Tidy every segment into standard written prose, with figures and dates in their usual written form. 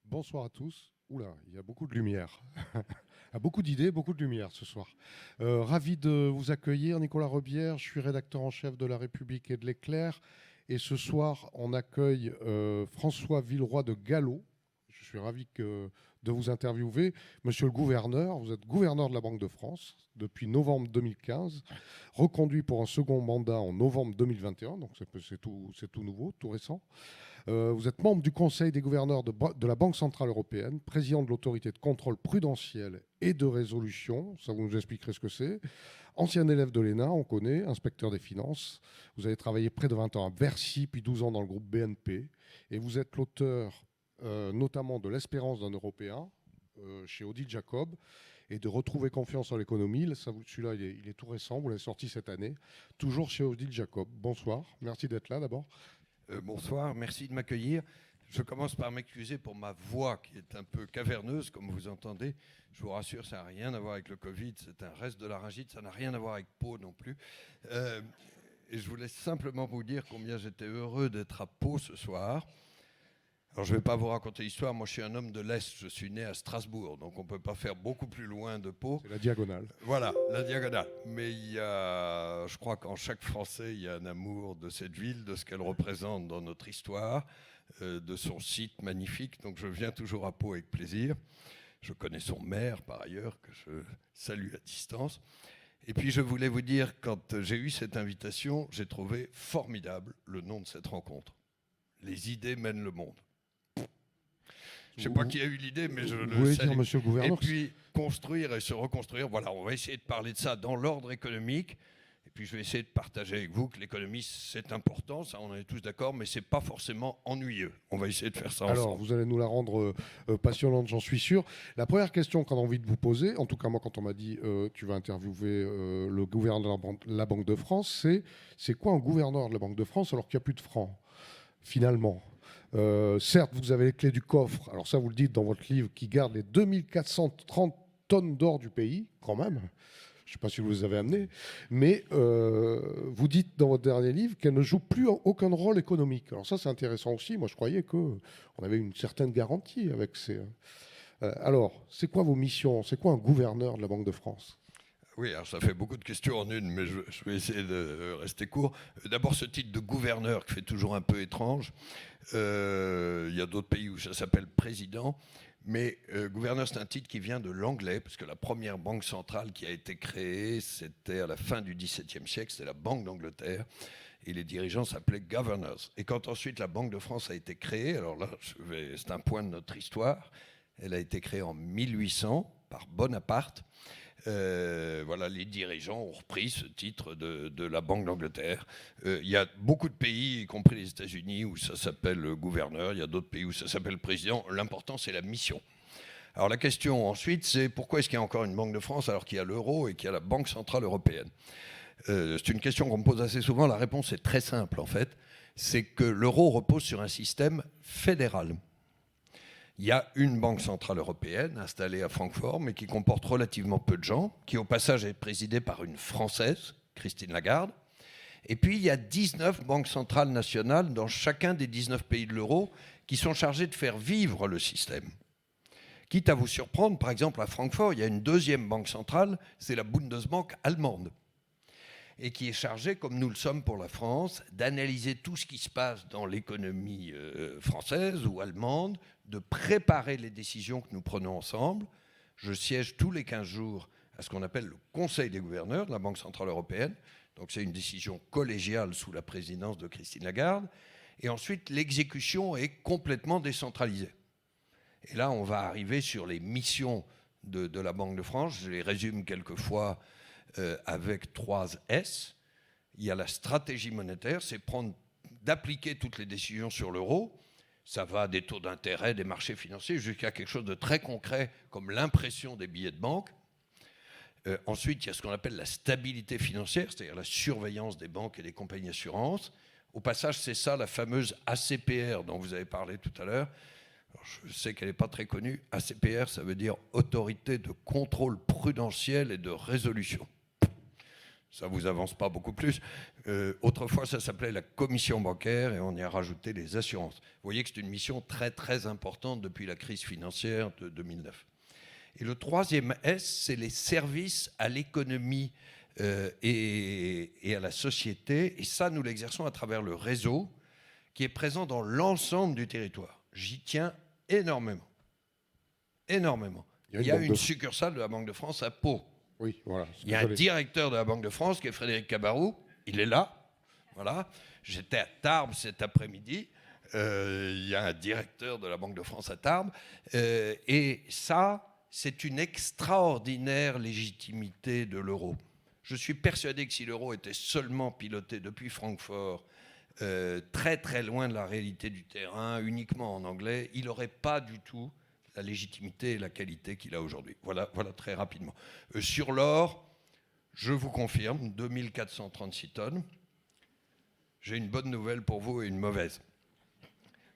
Bonsoir à tous. Oula, il y a beaucoup de lumière. Beaucoup d'idées, beaucoup de lumière ce soir. Ravi de vous accueillir, Nicolas Rebière. Je suis rédacteur en chef de La République et de l'Éclair. Et ce soir, on accueille François Villeroy de Gallo. Je suis ravi de vous interviewer. Monsieur le gouverneur, vous êtes gouverneur de la Banque de France depuis novembre 2015, reconduit pour un second mandat en novembre 2021, donc c'est tout nouveau, tout récent. Vous êtes membre du Conseil des gouverneurs de la Banque centrale européenne, président de l'autorité de contrôle prudentiel et de résolution, ça vous nous expliquerez ce que c'est. Ancien élève de l'ENA, on connaît, inspecteur des finances. Vous avez travaillé près de 20 ans à Bercy, puis 12 ans dans le groupe BNP. Et vous êtes l'auteur notamment de L'Espérance d'un Européen, chez Odile Jacob, et de Retrouver confiance en l'économie. Celui-là, il est tout récent, vous l'avez sorti cette année, toujours chez Odile Jacob. Bonsoir, merci d'être là d'abord. Bonsoir, merci de m'accueillir. Je commence par m'excuser pour ma voix qui est un peu caverneuse, comme vous entendez. Je vous rassure, ça n'a rien à voir avec le Covid, c'est un reste de laryngite, ça n'a rien à voir avec Pau non plus. Et je voulais simplement vous dire combien j'étais heureux d'être à Pau ce soir. Alors, je ne vais pas vous raconter l'histoire. Moi, je suis un homme de l'Est. Je suis né à Strasbourg. Donc, on ne peut pas faire beaucoup plus loin de Pau. C'est la diagonale. Voilà, la diagonale. Mais je crois qu'en chaque Français, il y a un amour de cette ville, de ce qu'elle représente dans notre histoire, de son site magnifique. Donc, je viens toujours à Pau avec plaisir. Je connais son maire, par ailleurs, que je salue à distance. Et puis, je voulais vous dire, quand j'ai eu cette invitation, j'ai trouvé formidable le nom de cette rencontre. Les idées mènent le monde. Je ne sais pas qui a eu l'idée, mais je le salue. Dire, monsieur le gouverneur, et puis, construire et se reconstruire, voilà, on va essayer de parler de ça dans l'ordre économique. Et puis, je vais essayer de partager avec vous que l'économie, c'est important, ça, on est tous d'accord, mais ce n'est pas forcément ennuyeux. On va essayer de faire ça ensemble. Alors, vous allez nous la rendre passionnante, j'en suis sûr. La première question qu'on a envie de vous poser, en tout cas moi, quand on m'a dit tu vas interviewer le gouverneur de la Banque de France, c'est quoi un gouverneur de la Banque de France alors qu'il n'y a plus de francs, finalement? Certes, vous avez les clés du coffre, alors ça vous le dites dans votre livre, qui garde les 2430 tonnes d'or du pays, quand même. Je ne sais pas si vous les avez amenées, mais vous dites dans votre dernier livre qu'elle ne joue plus aucun rôle économique. Alors ça, c'est intéressant aussi. Moi, je croyais qu'on avait une certaine garantie avec ces... alors, c'est quoi vos missions? C'est quoi un gouverneur de la Banque de France? Oui, alors ça fait beaucoup de questions en une, mais je vais essayer de rester court. D'abord, ce titre de gouverneur qui fait toujours un peu étrange. Il y a d'autres pays où ça s'appelle président. Mais gouverneur, c'est un titre qui vient de l'anglais, parce que la première banque centrale qui a été créée, c'était à la fin du XVIIe siècle, c'était la Banque d'Angleterre, et les dirigeants s'appelaient governors. Et quand ensuite la Banque de France a été créée, alors là, c'est un point de notre histoire, elle a été créée en 1800 par Bonaparte. Voilà, les dirigeants ont repris ce titre de la Banque d'Angleterre. Il y a beaucoup de pays, y compris les États-Unis, où ça s'appelle gouverneur. Il y a d'autres pays où ça s'appelle président. L'important, c'est la mission. Alors la question ensuite, c'est pourquoi est-ce qu'il y a encore une Banque de France alors qu'il y a l'euro et qu'il y a la Banque centrale européenne? C'est une question qu'on me pose assez souvent. La réponse est très simple, en fait. C'est que l'euro repose sur un système fédéral. Il y a une banque centrale européenne installée à Francfort, mais qui comporte relativement peu de gens, qui au passage est présidée par une Française, Christine Lagarde. Et puis il y a 19 banques centrales nationales dans chacun des 19 pays de l'euro qui sont chargées de faire vivre le système. Quitte à vous surprendre, par exemple à Francfort, il y a une deuxième banque centrale, c'est la Bundesbank allemande, et qui est chargée, comme nous le sommes pour la France, d'analyser tout ce qui se passe dans l'économie française ou allemande, de préparer les décisions que nous prenons ensemble. Je siège tous les 15 jours à ce qu'on appelle le Conseil des gouverneurs de la Banque centrale européenne. Donc c'est une décision collégiale sous la présidence de Christine Lagarde. Et ensuite, l'exécution est complètement décentralisée. Et là, on va arriver sur les missions de la Banque de France. Je les résume quelquefois avec 3 S. Il y a la stratégie monétaire, c'est d'appliquer toutes les décisions sur l'euro. Ça va des taux d'intérêt, des marchés financiers, jusqu'à quelque chose de très concret, comme l'impression des billets de banque. Ensuite, il y a ce qu'on appelle la stabilité financière, c'est-à-dire la surveillance des banques et des compagnies d'assurance. Au passage, c'est ça la fameuse ACPR dont vous avez parlé tout à l'heure. Alors, je sais qu'elle n'est pas très connue. ACPR, ça veut dire Autorité de contrôle prudentiel et de résolution. Ça ne vous avance pas beaucoup plus. Autrefois, ça s'appelait la commission bancaire et on y a rajouté les assurances. Vous voyez que c'est une mission très, très importante depuis la crise financière de 2009. Et le troisième S, c'est les services à l'économie et à la société. Et ça, nous l'exerçons à travers le réseau qui est présent dans l'ensemble du territoire. J'y tiens énormément. Énormément. Il y a une succursale de la Banque de France à Pau. Oui, voilà. Il y a un directeur de la Banque de France qui est Frédéric Cabarou. Il est là. Voilà. J'étais à Tarbes cet après-midi. Il y a un directeur de la Banque de France à Tarbes. Et ça, c'est une extraordinaire légitimité de l'euro. Je suis persuadé que si l'euro était seulement piloté depuis Francfort, très très loin de la réalité du terrain, uniquement en anglais, il n'aurait pas du tout la légitimité et la qualité qu'il a aujourd'hui. Voilà très rapidement. Sur l'or, je vous confirme, 2436 tonnes. J'ai une bonne nouvelle pour vous et une mauvaise.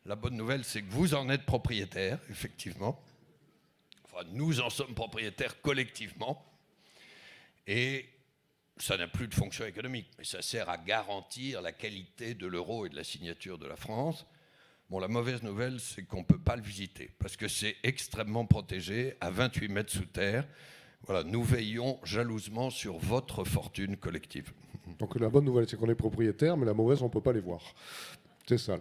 La bonne nouvelle, c'est que vous en êtes propriétaire, effectivement. Enfin, nous en sommes propriétaires collectivement. Et ça n'a plus de fonction économique, mais ça sert à garantir la qualité de l'euro et de la signature de la France. Bon, la mauvaise nouvelle, c'est qu'on ne peut pas le visiter, parce que c'est extrêmement protégé, à 28 mètres sous terre. Voilà, nous veillons jalousement sur votre fortune collective. Donc la bonne nouvelle, c'est qu'on est propriétaire, mais la mauvaise, on ne peut pas les voir. C'est ça.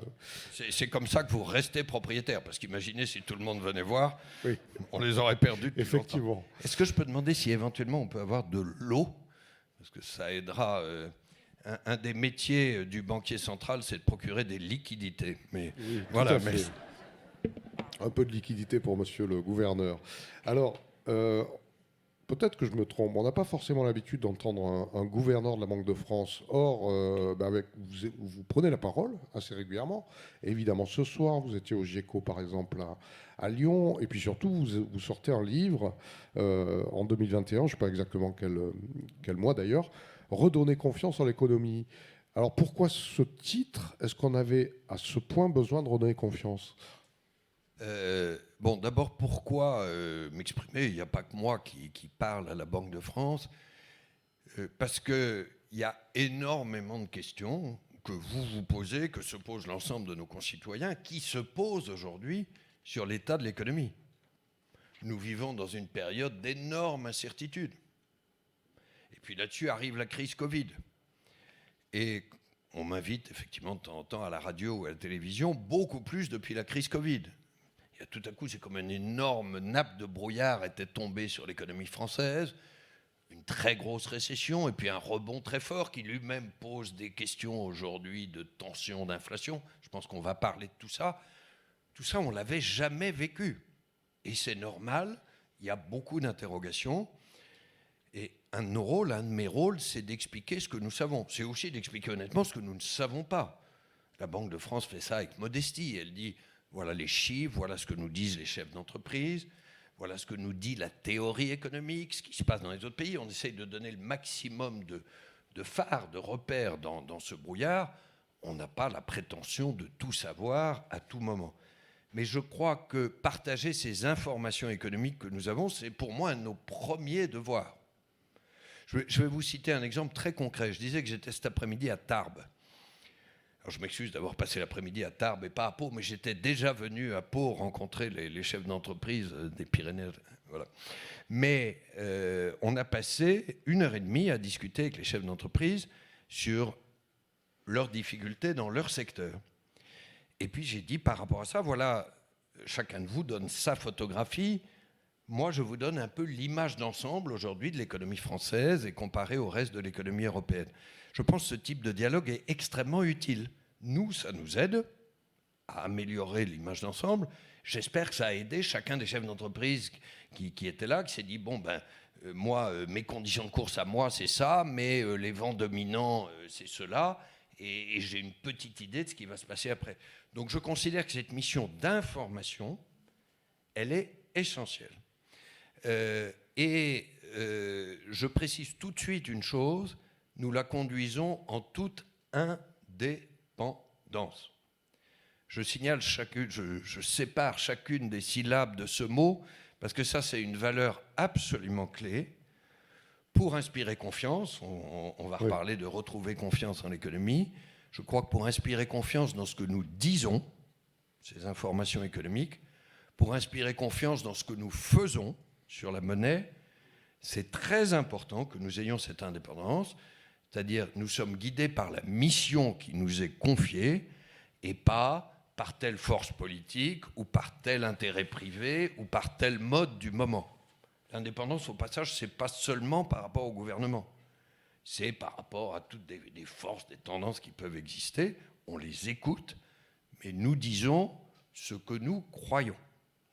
C'est comme ça que vous restez propriétaire, parce qu'imaginez si tout le monde venait voir, oui. On les aurait perdus depuis effectivement. longtemps. Est-ce que je peux demander si éventuellement on peut avoir de l'eau ? Parce que ça aidera... Un des métiers du banquier central, c'est de procurer des liquidités. Mais oui, voilà, un peu de liquidité pour monsieur le gouverneur. Alors, peut-être que je me trompe. On n'a pas forcément l'habitude d'entendre un gouverneur de la Banque de France. Or, vous prenez la parole assez régulièrement. Évidemment, ce soir, vous étiez au GIECO, par exemple, à Lyon. Et puis surtout, vous sortez un livre en 2021, je ne sais pas exactement quel mois d'ailleurs, Redonner confiance en l'économie. Alors pourquoi ce titre ? Est-ce qu'on avait à ce point besoin de redonner confiance ? Bon, d'abord, pourquoi m'exprimer ? Il n'y a pas que moi qui parle à la Banque de France. Parce qu'il y a énormément de questions que vous vous posez, que se posent l'ensemble de nos concitoyens, qui se posent aujourd'hui sur l'état de l'économie. Nous vivons dans une période d'énorme incertitude. Et puis là-dessus arrive la crise Covid. Et on m'invite effectivement de temps en temps à la radio ou à la télévision, beaucoup plus depuis la crise Covid. Et tout à coup, c'est comme une énorme nappe de brouillard était tombée sur l'économie française, une très grosse récession et puis un rebond très fort qui lui-même pose des questions aujourd'hui de tension, d'inflation. Je pense qu'on va parler de tout ça. Tout ça, on ne l'avait jamais vécu. Et c'est normal, il y a beaucoup d'interrogations. Et un de mes rôles, c'est d'expliquer ce que nous savons. C'est aussi d'expliquer honnêtement ce que nous ne savons pas. La Banque de France fait ça avec modestie. Elle dit, voilà les chiffres, voilà ce que nous disent les chefs d'entreprise, voilà ce que nous dit la théorie économique, ce qui se passe dans les autres pays. On essaye de donner le maximum de phares, de repères dans ce brouillard. On n'a pas la prétention de tout savoir à tout moment. Mais je crois que partager ces informations économiques que nous avons, c'est pour moi un de nos premiers devoirs. Je vais vous citer un exemple très concret. Je disais que j'étais cet après-midi à Tarbes. Alors je m'excuse d'avoir passé l'après-midi à Tarbes et pas à Pau, mais j'étais déjà venu à Pau rencontrer les chefs d'entreprise des Pyrénées. Voilà. Mais on a passé 1h30 à discuter avec les chefs d'entreprise sur leurs difficultés dans leur secteur. Et puis j'ai dit par rapport à ça, voilà, chacun de vous donne sa photographie. moi, je vous donne un peu l'image d'ensemble aujourd'hui de l'économie française et comparée au reste de l'économie européenne. Je pense que ce type de dialogue est extrêmement utile. Nous, ça nous aide à améliorer l'image d'ensemble. J'espère que ça a aidé chacun des chefs d'entreprise qui étaient là, qui s'est dit, bon, moi, mes conditions de course à moi, c'est ça, mais les vents dominants, c'est cela, et j'ai une petite idée de ce qui va se passer après. Donc je considère que cette mission d'information, elle est essentielle. Je précise tout de suite une chose, nous la conduisons en toute indépendance. Je signale je sépare chacune des syllabes de ce mot, parce que ça, c'est une valeur absolument clé pour inspirer confiance. On va reparler de retrouver confiance en économie. Je crois que pour inspirer confiance dans ce que nous disons, ces informations économiques, pour inspirer confiance dans ce que nous faisons sur la monnaie, c'est très important que nous ayons cette indépendance, c'est-à-dire nous sommes guidés par la mission qui nous est confiée et pas par telle force politique ou par tel intérêt privé ou par tel mode du moment. L'indépendance, au passage, ce n'est pas seulement par rapport au gouvernement, c'est par rapport à toutes des forces, des tendances qui peuvent exister. On les écoute, mais nous disons ce que nous croyons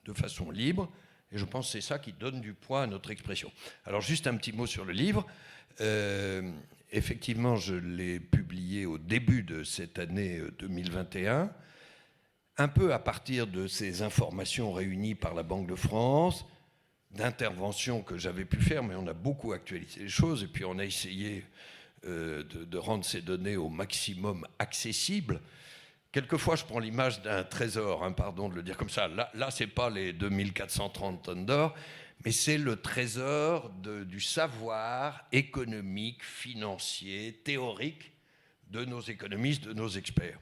de façon libre, et je pense que c'est ça qui donne du poids à notre expression. Alors juste un petit mot sur le livre. Effectivement, je l'ai publié au début de cette année 2021, un peu à partir de ces informations réunies par la Banque de France, d'interventions que j'avais pu faire, mais on a beaucoup actualisé les choses, et puis on a essayé de rendre ces données au maximum accessibles. Quelquefois, je prends l'image d'un trésor, pardon de le dire comme ça. Là ce n'est pas les 2430 tonnes d'or, mais c'est le trésor du savoir économique, financier, théorique de nos économistes, de nos experts.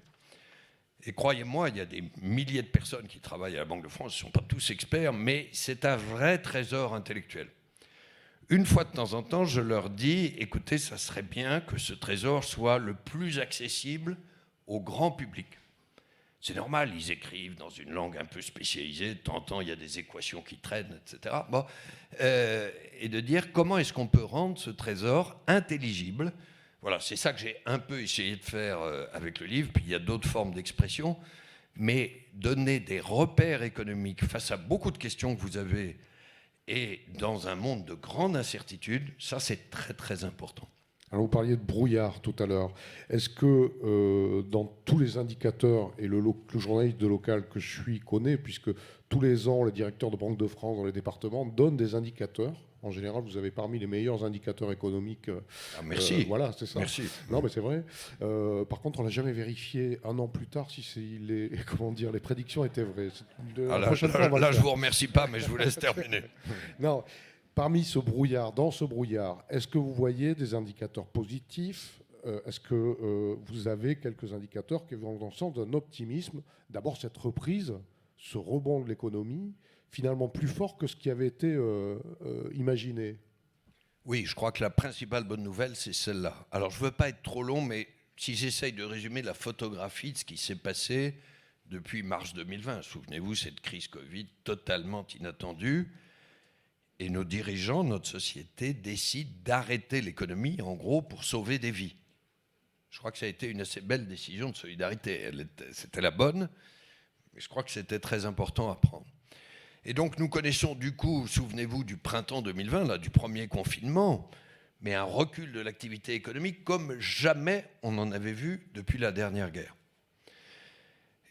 Et croyez-moi, il y a des milliers de personnes qui travaillent à la Banque de France, ils ne sont pas tous experts, mais c'est un vrai trésor intellectuel. Une fois de temps en temps, je leur dis, écoutez, ça serait bien que ce trésor soit le plus accessible au grand public. C'est normal, ils écrivent dans une langue un peu spécialisée, de temps en temps il y a des équations qui traînent, etc. Bon, et de dire comment est-ce qu'on peut rendre ce trésor intelligible. Voilà, c'est ça que j'ai un peu essayé de faire avec le livre, puis il y a d'autres formes d'expression, mais donner des repères économiques face à beaucoup de questions que vous avez, et dans un monde de grande incertitude, ça c'est très très important. Alors vous parliez de brouillard tout à l'heure. Est-ce que dans tous les indicateurs, et le journaliste de local que je suis connaît, puisque tous les ans, les directeurs de Banque de France dans les départements donnent des indicateurs. En général, vous avez parmi les meilleurs indicateurs économiques. Merci. Voilà, c'est ça. Merci. Non, mais c'est vrai. Par contre, on n'a jamais vérifié un an plus tard si les prédictions étaient vraies. Là, je ne vous remercie pas, mais je vous laisse terminer. Non. Parmi ce brouillard, dans ce brouillard, est-ce que vous voyez des indicateurs positifs ? Est-ce que vous avez quelques indicateurs qui vont dans le sens d'un optimisme ? D'abord, cette reprise, ce rebond de l'économie, finalement plus fort que ce qui avait été imaginé. Oui, je crois que la principale bonne nouvelle, c'est celle-là. Alors, je ne veux pas être trop long, mais si j'essaye de résumer la photographie de ce qui s'est passé depuis mars 2020, souvenez-vous, cette crise Covid totalement inattendue, et nos dirigeants, notre société, décident d'arrêter l'économie, en gros, pour sauver des vies. Je crois que ça a été une assez belle décision de solidarité. C'était la bonne, mais je crois que c'était très important à prendre. Et donc, nous connaissons du coup, souvenez-vous, du printemps 2020, là, du premier confinement, mais un recul de l'activité économique comme jamais on en avait vu depuis la dernière guerre.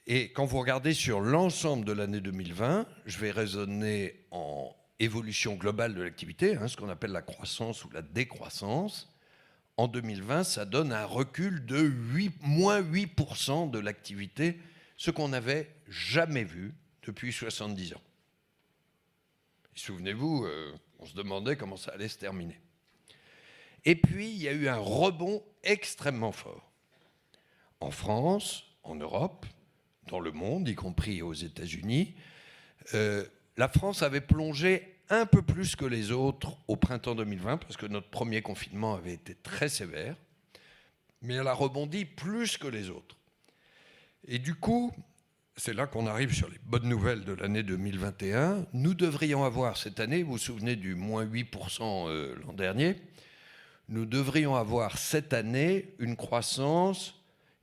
Et quand vous regardez sur l'ensemble de l'année 2020, je vais raisonner en évolution globale de l'activité, ce qu'on appelle la croissance ou la décroissance. En 2020, ça donne un recul de moins 8% de l'activité, ce qu'on n'avait jamais vu depuis 70 ans. Et souvenez-vous, on se demandait comment ça allait se terminer. Et puis, il y a eu un rebond extrêmement fort. En France, en Europe, dans le monde, y compris aux États-Unis, la France avait plongé un peu plus que les autres au printemps 2020, parce que notre premier confinement avait été très sévère, mais elle a rebondi plus que les autres. Et du coup, c'est là qu'on arrive sur les bonnes nouvelles de l'année 2021. Nous devrions avoir cette année, vous vous souvenez du moins 8% l'an dernier, nous devrions avoir cette année une croissance,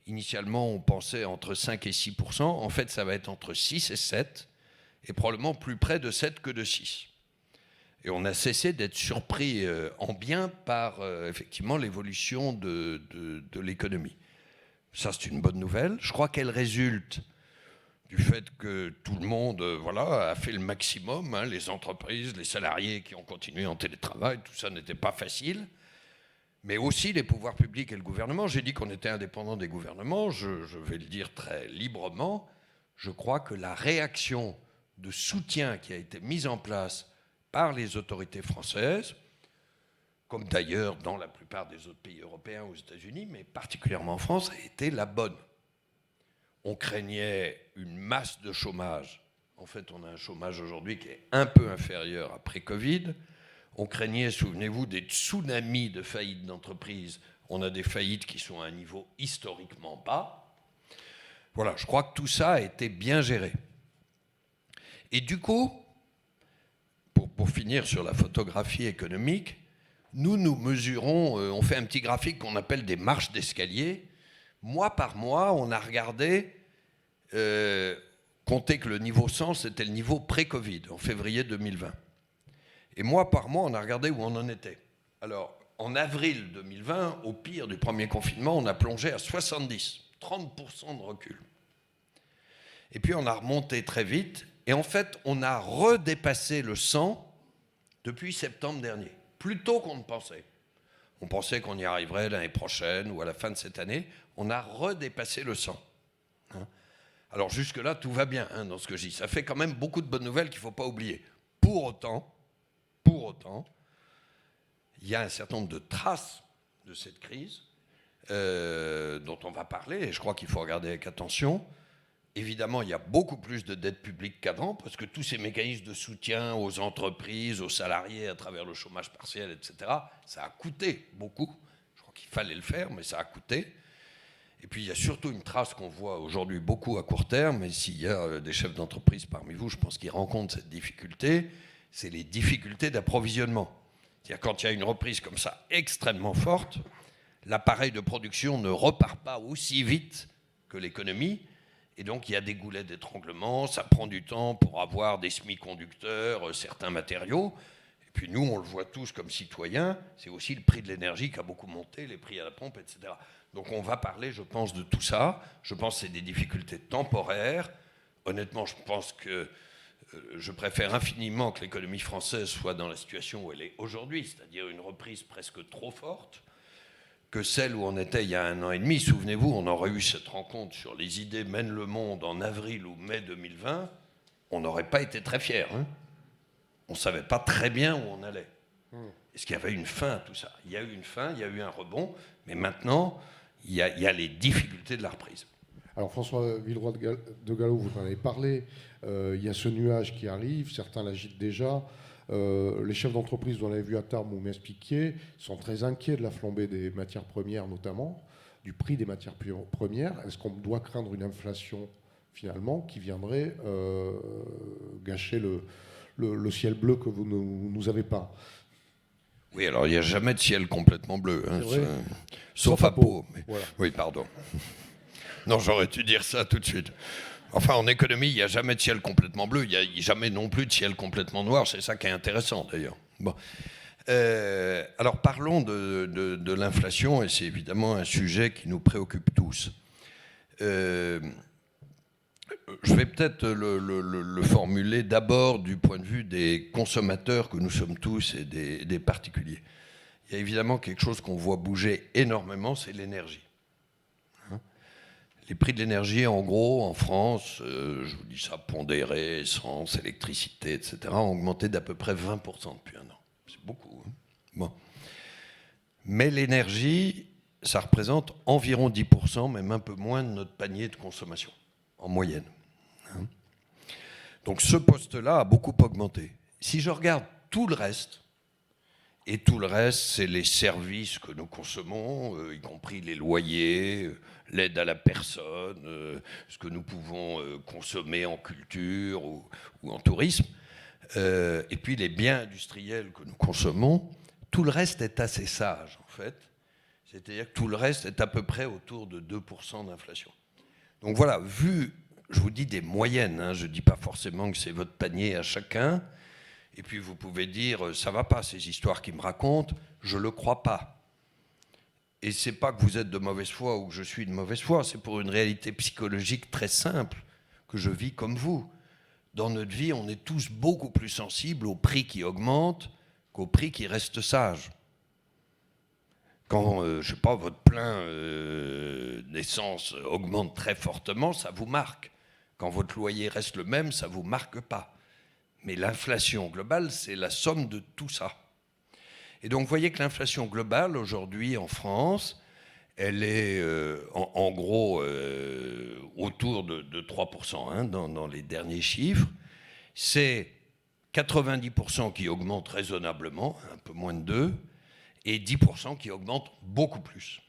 initialement on pensait entre 5 et 6%, en fait ça va être entre 6 et 7, et probablement plus près de 7 que de 6. Et on a cessé d'être surpris en bien par effectivement l'évolution de l'économie. Ça, c'est une bonne nouvelle. Je crois qu'elle résulte du fait que tout le monde a fait le maximum, hein, les entreprises, les salariés qui ont continué en télétravail, tout ça n'était pas facile, mais aussi les pouvoirs publics et le gouvernement. J'ai dit qu'on était indépendant des gouvernements, je vais le dire très librement, je crois que la réaction de soutien qui a été mise en place par les autorités françaises, comme d'ailleurs dans la plupart des autres pays européens, aux États-Unis, mais particulièrement en France, a été la bonne. On craignait une masse de chômage. En fait, on a un chômage aujourd'hui qui est un peu inférieur après Covid. On craignait, souvenez-vous, des tsunamis de faillites d'entreprises. On a des faillites qui sont à un niveau historiquement bas. Voilà, je crois que tout ça a été bien géré. Et du coup, pour finir sur la photographie économique, nous mesurons, on fait un petit graphique qu'on appelle des marches d'escalier. Mois par mois, on a regardé, compté que le niveau 100, c'était le niveau pré-Covid, en février 2020. Et mois par mois, on a regardé où on en était. Alors, en avril 2020, au pire du premier confinement, on a plongé à 70, 30% de recul. Et puis, on a remonté très vite. Et en fait, on a redépassé le 100 depuis septembre dernier, plus tôt qu'on ne pensait. On pensait qu'on y arriverait l'année prochaine ou à la fin de cette année. On a redépassé le 100. Alors jusque-là, tout va bien dans ce que je dis. Ça fait quand même beaucoup de bonnes nouvelles qu'il ne faut pas oublier. Pour autant, il y a un certain nombre de traces de cette crise dont on va parler, et je crois qu'il faut regarder avec attention. Évidemment, il y a beaucoup plus de dette publique qu'avant, parce que tous ces mécanismes de soutien aux entreprises, aux salariés à travers le chômage partiel, etc., ça a coûté beaucoup. Je crois qu'il fallait le faire, mais ça a coûté. Et puis, il y a surtout une trace qu'on voit aujourd'hui beaucoup à court terme, et s'il y a des chefs d'entreprise parmi vous, je pense qu'ils rencontrent cette difficulté, c'est les difficultés d'approvisionnement. C'est-à-dire quand il y a une reprise comme ça extrêmement forte, l'appareil de production ne repart pas aussi vite que l'économie, et donc il y a des goulets d'étranglement, ça prend du temps pour avoir des semi-conducteurs, certains matériaux. Et puis nous, on le voit tous comme citoyens, c'est aussi le prix de l'énergie qui a beaucoup monté, les prix à la pompe, etc. Donc on va parler, je pense, de tout ça. Je pense que c'est des difficultés temporaires. Honnêtement, je pense que je préfère infiniment que l'économie française soit dans la situation où elle est aujourd'hui, c'est-à-dire une reprise presque trop forte, que celle où on était il y a 1 an et demi. Souvenez-vous, on aurait eu cette rencontre sur les idées mènent le monde en avril ou mai 2020, on n'aurait pas été très fiers. On ne savait pas très bien où on allait. Est-ce qu'il y avait une fin à tout ça? Il y a eu une fin, il y a eu un rebond, mais maintenant, il y a les difficultés de la reprise. Alors François Villeroy de Galhau, vous en avez parlé, il y a ce nuage qui arrive, certains l'agitent déjà. Les chefs d'entreprise, vous en avez vu à table, vous m'expliquiez, sont très inquiets de la flambée des matières premières notamment, du prix des matières premières. Est-ce qu'on doit craindre une inflation finalement qui viendrait gâcher le ciel bleu que vous ne nous avez pas? Oui, alors il n'y a jamais de ciel complètement bleu, sauf à Pau. Mais... Voilà. Oui, pardon. Non, j'aurais dû dire ça tout de suite. Enfin, en économie, il n'y a jamais de ciel complètement bleu, il n'y a jamais non plus de ciel complètement noir, c'est ça qui est intéressant d'ailleurs. Bon. Alors parlons de l'inflation, et c'est évidemment un sujet qui nous préoccupe tous. Je vais peut-être le formuler d'abord du point de vue des consommateurs que nous sommes tous et des particuliers. Il y a évidemment quelque chose qu'on voit bouger énormément, c'est l'énergie. Les prix de l'énergie, en gros, en France, je vous dis ça, pondéré, essence, électricité, etc., ont augmenté d'à peu près 20% depuis 1 an. C'est beaucoup. Bon. Mais l'énergie, ça représente environ 10%, même un peu moins de notre panier de consommation, en moyenne. Donc ce poste-là a beaucoup augmenté. Si je regarde tout le reste, Et tout le reste, c'est les services que nous consommons, y compris les loyers, l'aide à la personne, ce que nous pouvons consommer en culture ou en tourisme. Et puis les biens industriels que nous consommons. Tout le reste est assez sage, en fait. C'est-à-dire que tout le reste est à peu près autour de 2% d'inflation. Donc voilà, vu, je vous dis des moyennes, hein, je ne dis pas forcément que c'est votre panier à chacun. Et puis vous pouvez dire, ça ne va pas ces histoires qu'ils me racontent, je ne le crois pas. Et ce n'est pas que vous êtes de mauvaise foi ou que je suis de mauvaise foi, c'est pour une réalité psychologique très simple que je vis comme vous. Dans notre vie, on est tous beaucoup plus sensibles aux prix qui augmentent qu'aux prix qui restent sages. Quand, je ne sais pas, votre plein d'essence augmente très fortement, ça vous marque. Quand votre loyer reste le même, ça ne vous marque pas. Mais l'inflation globale, c'est la somme de tout ça. Et donc, vous voyez que l'inflation globale, aujourd'hui, en France, elle est en gros autour de 3%, hein, dans les derniers chiffres. C'est 90% qui augmentent raisonnablement, un peu moins de 2%, et 10% qui augmentent beaucoup plus.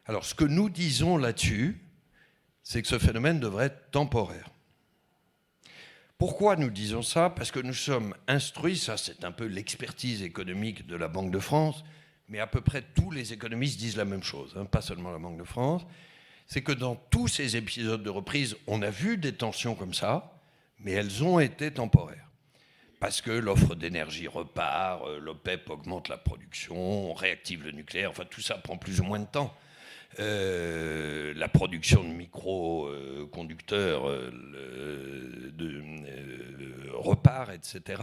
Alors, ce que nous disons là-dessus, c'est que ce phénomène devrait être temporaire. Pourquoi nous disons ça? Parce que nous sommes instruits, ça c'est un peu l'expertise économique de la Banque de France, mais à peu près tous les économistes disent la même chose, hein, pas seulement la Banque de France, c'est que dans tous ces épisodes de reprise, on a vu des tensions comme ça, mais elles ont été temporaires. Parce que l'offre d'énergie repart, l'OPEP augmente la production, on réactive le nucléaire, enfin tout ça prend plus ou moins de temps. La production de microconducteurs repart, etc.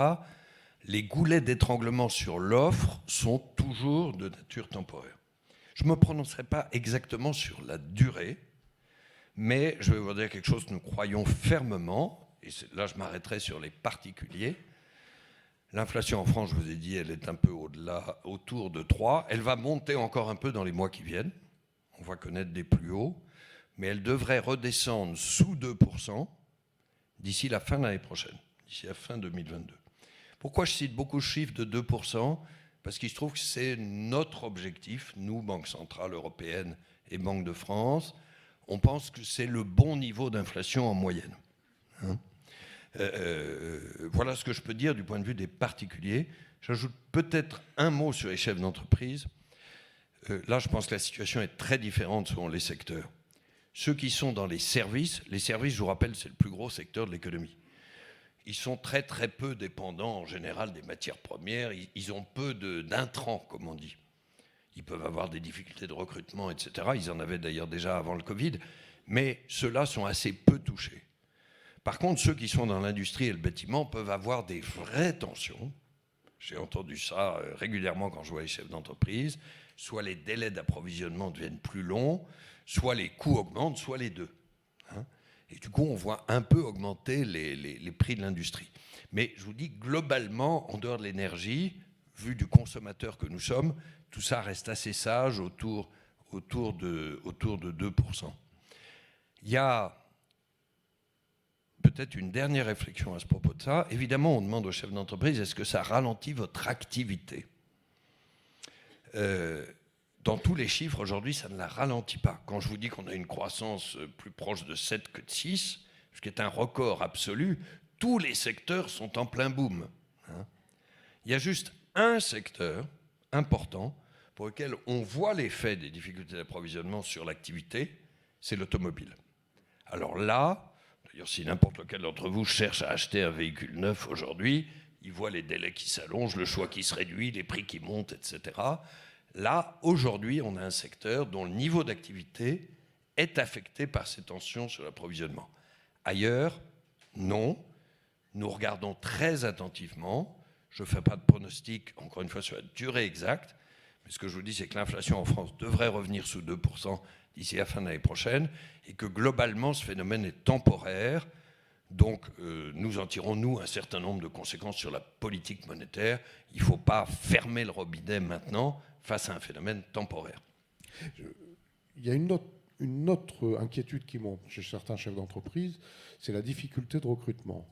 Les goulets d'étranglement sur l'offre sont toujours de nature temporaire. Je ne me prononcerai pas exactement sur la durée, mais je vais vous dire quelque chose que nous croyons fermement, et là je m'arrêterai sur les particuliers. L'inflation en France, je vous ai dit, elle est un peu au-delà, autour de 3. Elle va monter encore un peu dans les mois qui viennent. On va connaître des plus hauts. Mais elle devrait redescendre sous 2% d'ici la fin de l'année prochaine, d'ici la fin 2022. Pourquoi je cite beaucoup de chiffres de 2%? Parce qu'il se trouve que c'est notre objectif, nous, Banque Centrale Européenne et Banque de France. On pense que c'est le bon niveau d'inflation en moyenne. Hein? Voilà ce que je peux dire du point de vue des particuliers. J'ajoute peut-être un mot sur les chefs d'entreprise. Là, je pense que la situation est très différente selon les secteurs. Ceux qui sont dans les services, je vous rappelle, c'est le plus gros secteur de l'économie. Ils sont très très peu dépendants en général des matières premières. Ils ont peu d'intrants, comme on dit. Ils peuvent avoir des difficultés de recrutement, etc. Ils en avaient d'ailleurs déjà avant le Covid. Mais ceux-là sont assez peu touchés. Par contre, ceux qui sont dans l'industrie et le bâtiment peuvent avoir des vraies tensions. J'ai entendu ça régulièrement quand je vois les chefs d'entreprise. Soit les délais d'approvisionnement deviennent plus longs, soit les coûts augmentent, soit les deux. Hein? Et du coup, on voit un peu augmenter les prix de l'industrie. Mais je vous dis, globalement, en dehors de l'énergie, vu du consommateur que nous sommes, tout ça reste assez sage autour de 2%. Il y a peut-être une dernière réflexion à ce propos de ça. Évidemment, on demande aux chefs d'entreprise, est-ce que ça ralentit votre activité? Dans tous les chiffres, aujourd'hui, ça ne la ralentit pas. Quand je vous dis qu'on a une croissance plus proche de 7 que de 6, ce qui est un record absolu, tous les secteurs sont en plein boom. Hein. Il y a juste un secteur important pour lequel on voit l'effet des difficultés d'approvisionnement sur l'activité, c'est l'automobile. Alors là, d'ailleurs, si n'importe lequel d'entre vous cherche à acheter un véhicule neuf aujourd'hui, il voit les délais qui s'allongent, le choix qui se réduit, les prix qui montent, etc. Là, aujourd'hui, on a un secteur dont le niveau d'activité est affecté par ces tensions sur l'approvisionnement. Ailleurs, non. Nous regardons très attentivement. Je ne fais pas de pronostic, encore une fois, sur la durée exacte. Mais ce que je vous dis, c'est que l'inflation en France devrait revenir sous 2% d'ici la fin de l'année prochaine, et que globalement, ce phénomène est temporaire. Donc, nous en tirons, nous, un certain nombre de conséquences sur la politique monétaire. Il ne faut pas fermer le robinet maintenant face à un phénomène temporaire. Il y a une autre inquiétude qui monte chez certains chefs d'entreprise, c'est la difficulté de recrutement.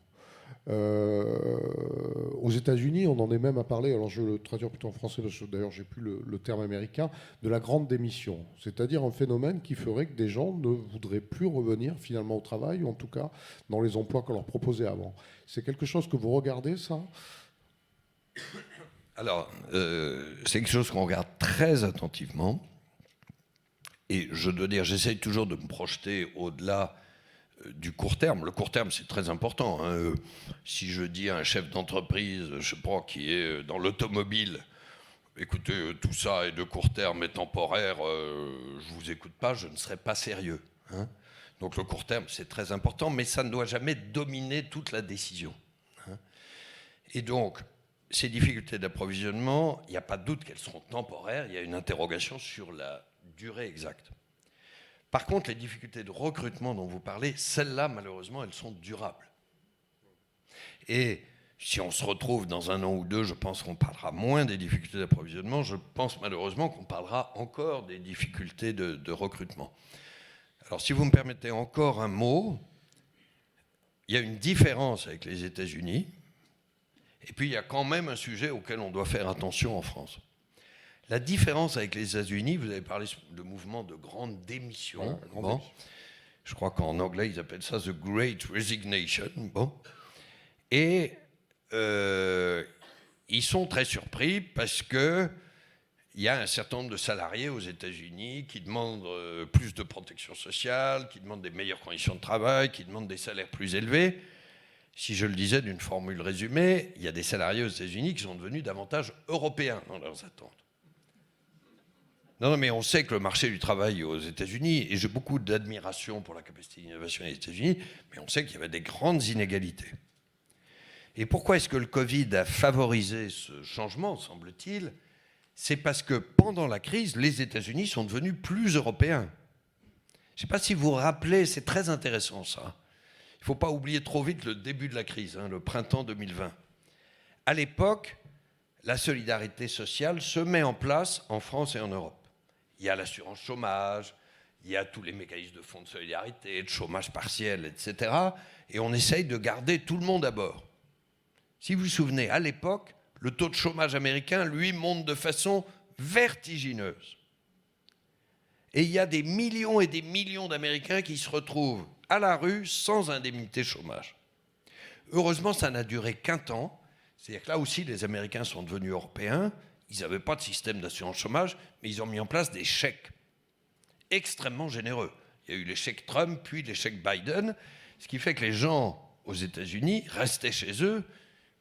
Aux États-Unis, on en est même à parler, alors je vais le traduire plutôt en français, parce que d'ailleurs j'ai plus le terme américain, de la grande démission. C'est-à-dire un phénomène qui ferait que des gens ne voudraient plus revenir finalement au travail, ou en tout cas dans les emplois qu'on leur proposait avant. C'est quelque chose que vous regardez, ça ? Alors, c'est quelque chose qu'on regarde très attentivement. Et je dois dire, j'essaye toujours de me projeter au-delà du court terme. Le court terme, c'est très important. Hein. Si je dis à un chef d'entreprise, je sais pas, qui est dans l'automobile, écoutez, tout ça est de court terme et temporaire, je vous écoute pas, je ne serai pas sérieux. Hein. Donc le court terme, c'est très important, mais ça ne doit jamais dominer toute la décision. Hein. Et donc, ces difficultés d'approvisionnement, il n'y a pas de doute qu'elles seront temporaires, il y a une interrogation sur la durée exacte. Par contre, les difficultés de recrutement dont vous parlez, celles-là, malheureusement, elles sont durables. Et si on se retrouve dans un an ou deux, je pense qu'on parlera moins des difficultés d'approvisionnement. Je pense malheureusement qu'on parlera encore des difficultés de recrutement. Alors, si vous me permettez encore un mot, il y a une différence avec les États-Unis. Et puis, il y a quand même un sujet auquel on doit faire attention en France. La différence avec les États-Unis, vous avez parlé de mouvement de grande démission. Ouais, bon. Je crois qu'en anglais, ils appellent ça « the great resignation ». Bon. Et ils sont très surpris parce qu'il y a un certain nombre de salariés aux États-Unis qui demandent plus de protection sociale, qui demandent des meilleures conditions de travail, qui demandent des salaires plus élevés. Si je le disais d'une formule résumée, il y a des salariés aux États-Unis qui sont devenus davantage européens dans leurs attentes. Non, mais on sait que le marché du travail aux États-Unis, et j'ai beaucoup d'admiration pour la capacité d'innovation des États-Unis, mais on sait qu'il y avait des grandes inégalités. Et pourquoi est-ce que le Covid a favorisé ce changement, semble-t-il ? C'est parce que pendant la crise, les États-Unis sont devenus plus européens. Je ne sais pas si vous vous rappelez, c'est très intéressant ça. Il ne faut pas oublier trop vite le début de la crise, hein, le printemps 2020. À l'époque, la solidarité sociale se met en place en France et en Europe. Il y a l'assurance chômage, il y a tous les mécanismes de fonds de solidarité, de chômage partiel, etc. Et on essaye de garder tout le monde à bord. Si vous vous souvenez, à l'époque, le taux de chômage américain, lui, monte de façon vertigineuse. Et il y a des millions et des millions d'Américains qui se retrouvent à la rue sans indemnité chômage. Heureusement, ça n'a duré qu'un temps. C'est-à-dire que là aussi, les Américains sont devenus européens. Ils n'avaient pas de système d'assurance chômage, mais ils ont mis en place des chèques extrêmement généreux. Il y a eu les chèques Trump, puis les chèques Biden, ce qui fait que les gens aux États-Unis restaient chez eux,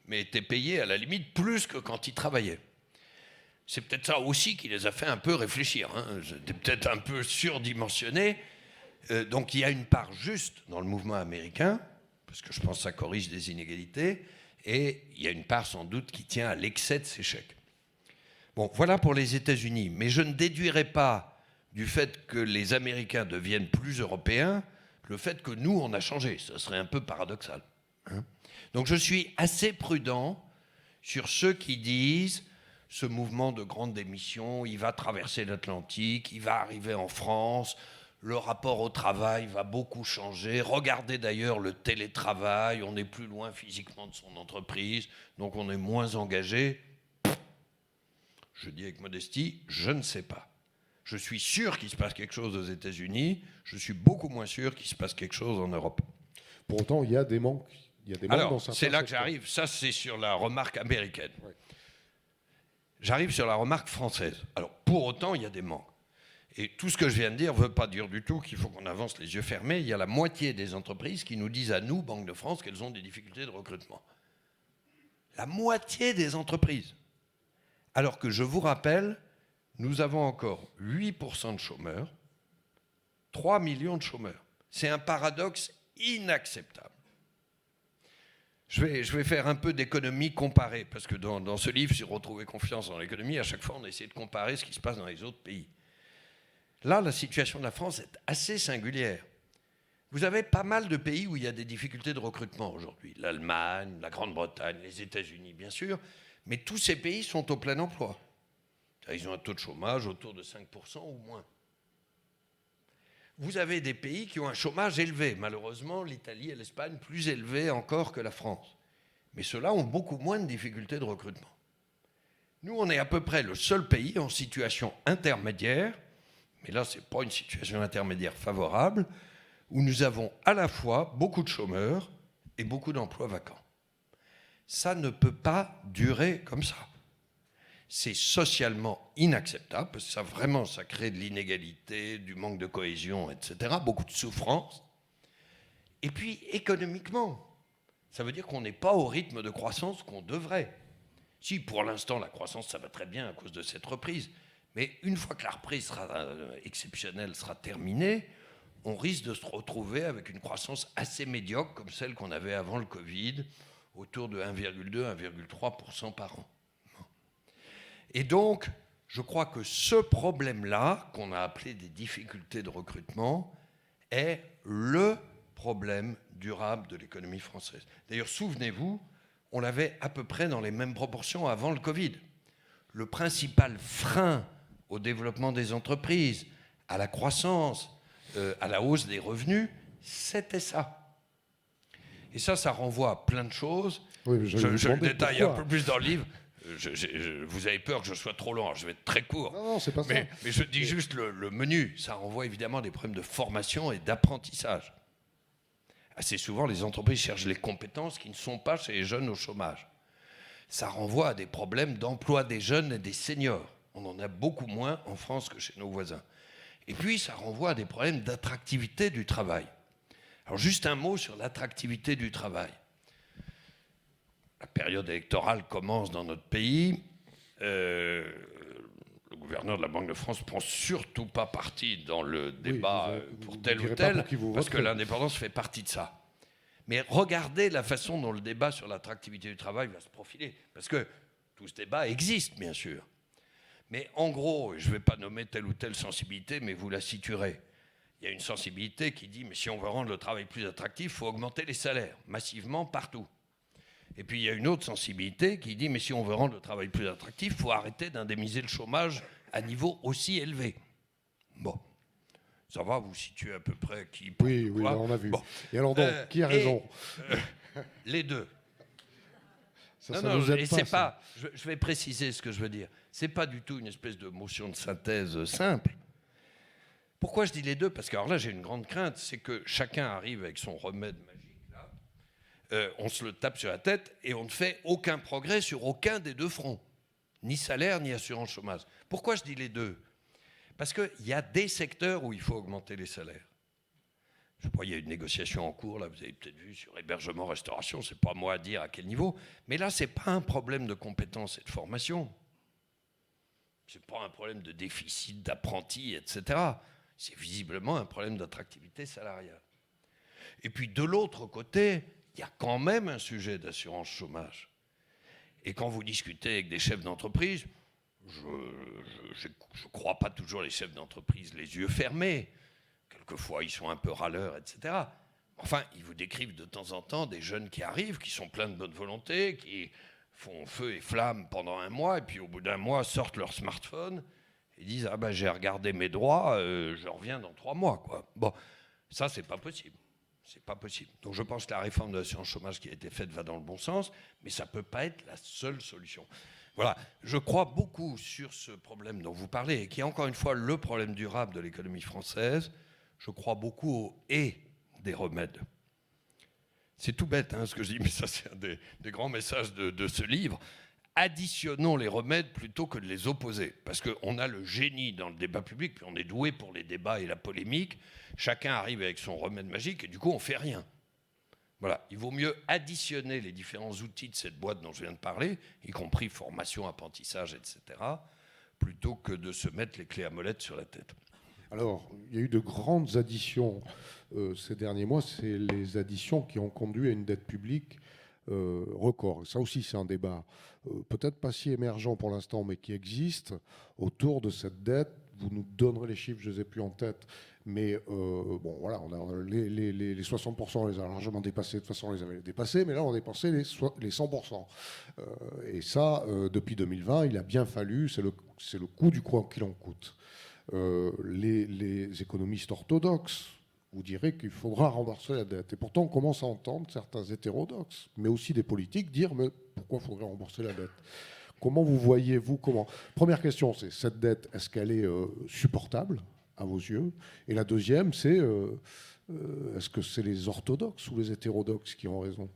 mais étaient payés à la limite plus que quand ils travaillaient. C'est peut-être ça aussi qui les a fait un peu réfléchir. Hein. C'était peut-être un peu surdimensionné. Donc il y a une part juste dans le mouvement américain, parce que je pense que ça corrige des inégalités, et il y a une part sans doute qui tient à l'excès de ces chèques. Bon, voilà pour les États-Unis. Mais je ne déduirai pas du fait que les Américains deviennent plus européens le fait que nous, on a changé. Ce serait un peu paradoxal. Hein. Donc je suis assez prudent sur ceux qui disent ce mouvement de grande démission, il va traverser l'Atlantique, il va arriver en France, le rapport au travail va beaucoup changer. Regardez d'ailleurs le télétravail, on est plus loin physiquement de son entreprise, donc on est moins engagé. Je dis avec modestie, je ne sais pas. Je suis sûr qu'il se passe quelque chose aux États-Unis, je suis beaucoup moins sûr qu'il se passe quelque chose en Europe. Pour autant, il y a des manques. Il y a des manques dans certains c'est là que secteurs. j'arrive. Ça, c'est sur la remarque américaine. Ouais. J'arrive sur la remarque française. Alors, pour autant, il y a des manques. Et tout ce que je viens de dire ne veut pas dire du tout qu'il faut qu'on avance les yeux fermés. Il y a la moitié des entreprises qui nous disent à nous, Banque de France, qu'elles ont des difficultés de recrutement. La moitié des entreprises. Alors que je vous rappelle, nous avons encore 8% de chômeurs, 3 millions de chômeurs. C'est un paradoxe inacceptable. Je vais faire un peu d'économie comparée, parce que dans ce livre, sur Retrouver confiance dans l'économie, à chaque fois, on essaie de comparer ce qui se passe dans les autres pays. Là, la situation de la France est assez singulière. Vous avez pas mal de pays où il y a des difficultés de recrutement aujourd'hui. L'Allemagne, la Grande-Bretagne, les États-Unis, bien sûr. Mais tous ces pays sont au plein emploi. Ils ont un taux de chômage autour de 5% ou moins. Vous avez des pays qui ont un chômage élevé. Malheureusement, l'Italie et l'Espagne plus élevés encore que la France. mais ceux-là ont beaucoup moins de difficultés de recrutement. Nous, on est à peu près le seul pays en situation intermédiaire, mais là, ce n'est pas une situation intermédiaire favorable, où nous avons à la fois beaucoup de chômeurs et beaucoup d'emplois vacants. Ça ne peut pas durer comme ça. C'est socialement inacceptable, parce que ça, vraiment, ça crée de l'inégalité, du manque de cohésion, etc., beaucoup de souffrance. Et puis, économiquement, ça veut dire qu'on n'est pas au rythme de croissance qu'on devrait. Si, pour l'instant, la croissance, ça va très bien à cause de cette reprise, mais une fois que la reprise sera exceptionnelle, sera terminée, on risque de se retrouver avec une croissance assez médiocre, comme celle qu'on avait avant le Covid, autour de 1,2-1,3% par an. Et donc, je crois que ce problème-là, qu'on a appelé des difficultés de recrutement, est le problème durable de l'économie française. D'ailleurs, souvenez-vous, on l'avait à peu près dans les mêmes proportions avant le Covid. Le principal frein au développement des entreprises, à la croissance, à la hausse des revenus, c'était ça. Et ça renvoie à plein de choses. Oui, je le détaille un peu plus dans le livre. Vous avez peur que je sois trop long, alors je vais être très court. Non, c'est pas ça. Mais je dis juste le menu. Ça renvoie évidemment à des problèmes de formation et d'apprentissage. Assez souvent, les entreprises cherchent les compétences qui ne sont pas chez les jeunes au chômage. Ça renvoie à des problèmes d'emploi des jeunes et des seniors. On en a beaucoup moins en France que chez nos voisins. Et puis, ça renvoie à des problèmes d'attractivité du travail. Alors, juste un mot sur l'attractivité du travail. La période électorale commence dans notre pays. Le gouverneur de la Banque de France ne prend surtout pas parti dans le débat pour tel ou tel, parce que l'indépendance fait partie de ça. Mais regardez la façon dont le débat sur l'attractivité du travail va se profiler. Parce que tout ce débat existe, bien sûr. Mais en gros, je ne vais pas nommer telle ou telle sensibilité, mais vous la situerez. Il y a une sensibilité qui dit, mais si on veut rendre le travail plus attractif, il faut augmenter les salaires, massivement, partout. Et puis il y a une autre sensibilité qui dit, mais si on veut rendre le travail plus attractif, il faut arrêter d'indemniser le chômage à niveau aussi élevé. Bon, ça va, vous situez à peu près qui... Oui, là, on a vu. Bon. Et alors donc, qui a raison? Les deux. Ça nous aide pas, je vais préciser ce que je veux dire. Ce n'est pas du tout une espèce de motion de synthèse simple. Pourquoi je dis les deux? Parce que alors là, j'ai une grande crainte, c'est que chacun arrive avec son remède magique, là, on se le tape sur la tête et on ne fait aucun progrès sur aucun des deux fronts. Ni salaire, ni assurance chômage. Pourquoi je dis les deux? Parce qu'il y a des secteurs où il faut augmenter les salaires. Je crois qu'il y a une négociation en cours, là, vous avez peut-être vu, sur hébergement, restauration, c'est pas moi à dire à quel niveau, mais là, c'est pas un problème de compétences et de formation. C'est pas un problème de déficit d'apprentis, etc. C'est visiblement un problème d'attractivité salariale. Et puis, de l'autre côté, il y a quand même un sujet d'assurance chômage. Et quand vous discutez avec des chefs d'entreprise, je ne crois pas toujours les chefs d'entreprise les yeux fermés. Quelquefois, ils sont un peu râleurs, etc. Enfin, ils vous décrivent de temps en temps des jeunes qui arrivent, qui sont pleins de bonne volonté, qui font feu et flamme pendant un mois, et puis au bout d'un mois, sortent leur smartphone et disent « Ah ben, j'ai regardé mes droits, je reviens dans 3 mois. » quoi. Bon, ça, c'est pas possible. C'est pas possible. Donc je pense que la réforme de l'assurance chômage qui a été faite va dans le bon sens, mais ça ne peut pas être la seule solution. Voilà, je crois beaucoup sur ce problème dont vous parlez, et qui est encore une fois le problème durable de l'économie française. Je crois beaucoup au « et » des remèdes. C'est tout bête ce que je dis, mais ça c'est un des grands messages de ce livre. Additionnons les remèdes plutôt que de les opposer. Parce qu'on a le génie dans le débat public, puis on est doué pour les débats et la polémique. Chacun arrive avec son remède magique et du coup on ne fait rien. Voilà, il vaut mieux additionner les différents outils de cette boîte dont je viens de parler, y compris formation, apprentissage, etc., plutôt que de se mettre les clés à molette sur la tête. Alors, il y a eu de grandes additions ces derniers mois. C'est les additions qui ont conduit à une dette publique record. Ça aussi, c'est un débat peut-être pas si émergent pour l'instant, mais qui existe autour de cette dette. Vous nous donnerez les chiffres, je ne les ai plus en tête. Mais bon, voilà, on a les 60%, on les a largement dépassés. De toute façon, on les avait dépassés, mais là, on a dépassé les 100%. Et ça, depuis 2020, il a bien fallu, c'est le coût du quoi qu'il en coûte. Les économistes orthodoxes, vous direz qu'il faudra rembourser la dette. Et pourtant, on commence à entendre certains hétérodoxes, mais aussi des politiques, dire mais pourquoi faudrait rembourser la dette? Comment vous voyez, vous, comment... Première question, c'est cette dette, est-ce qu'elle est supportable à vos yeux? Et la deuxième, c'est est-ce que c'est les orthodoxes ou les hétérodoxes qui ont raison?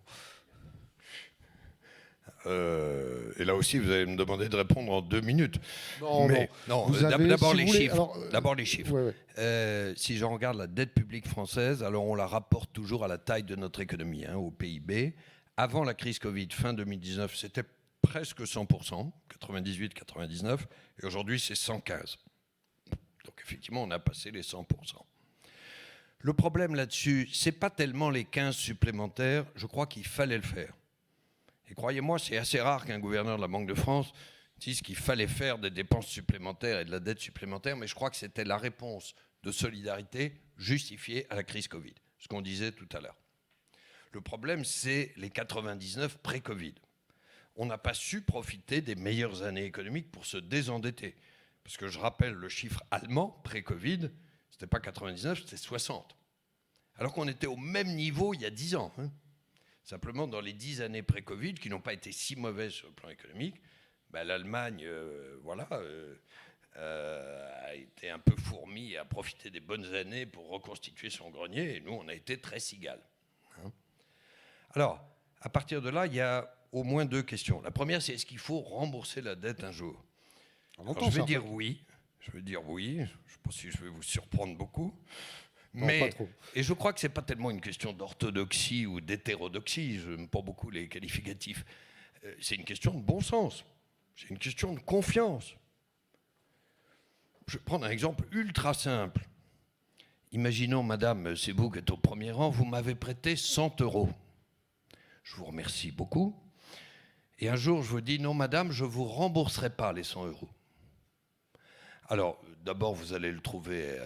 Et là aussi, vous allez me demander de répondre en 2 minutes. Non, mais, non. D'abord si les voulez, chiffres. alors, D'abord les chiffres. Ouais, ouais. Si je regarde la dette publique française, alors on la rapporte toujours à la taille de notre économie, au PIB. Avant la crise Covid, fin 2019, c'était presque 100%, 98-99, et aujourd'hui c'est 115. Donc effectivement, on a passé les 100%. Le problème là-dessus, c'est pas tellement les 15 supplémentaires, je crois qu'il fallait le faire. Et croyez-moi, c'est assez rare qu'un gouverneur de la Banque de France dise qu'il fallait faire des dépenses supplémentaires et de la dette supplémentaire, mais je crois que c'était la réponse de solidarité justifiée à la crise Covid, ce qu'on disait tout à l'heure. Le problème, c'est les 99 pré-Covid. On n'a pas su profiter des meilleures années économiques pour se désendetter. Parce que je rappelle le chiffre allemand pré-Covid, c'était pas 99, c'était 60. Alors qu'on était au même niveau il y a 10 ans. Simplement, dans les 10 années pré-Covid, qui n'ont pas été si mauvaises sur le plan économique, l'Allemagne a été un peu fourmi et a profité des bonnes années pour reconstituer son grenier, et nous, on a été très cigales. Alors, à partir de là, il y a au moins 2 questions. La première, c'est est-ce qu'il faut rembourser la dette un jour? Alors, je vais dire oui. Je vais dire oui. Je ne sais pas si je vais vous surprendre beaucoup. Non, mais, pas trop. et je crois que ce n'est pas tellement une question d'orthodoxie ou d'hétérodoxie, je n'aime pas beaucoup les qualificatifs. C'est une question de bon sens. C'est une question de confiance. Je vais prendre un exemple ultra simple. Imaginons, madame, c'est vous qui êtes au premier rang, vous m'avez prêté 100 €. Je vous remercie beaucoup. Et un jour, je vous dis, non, madame, je ne vous rembourserai pas les 100 €. Alors, d'abord, vous allez le trouver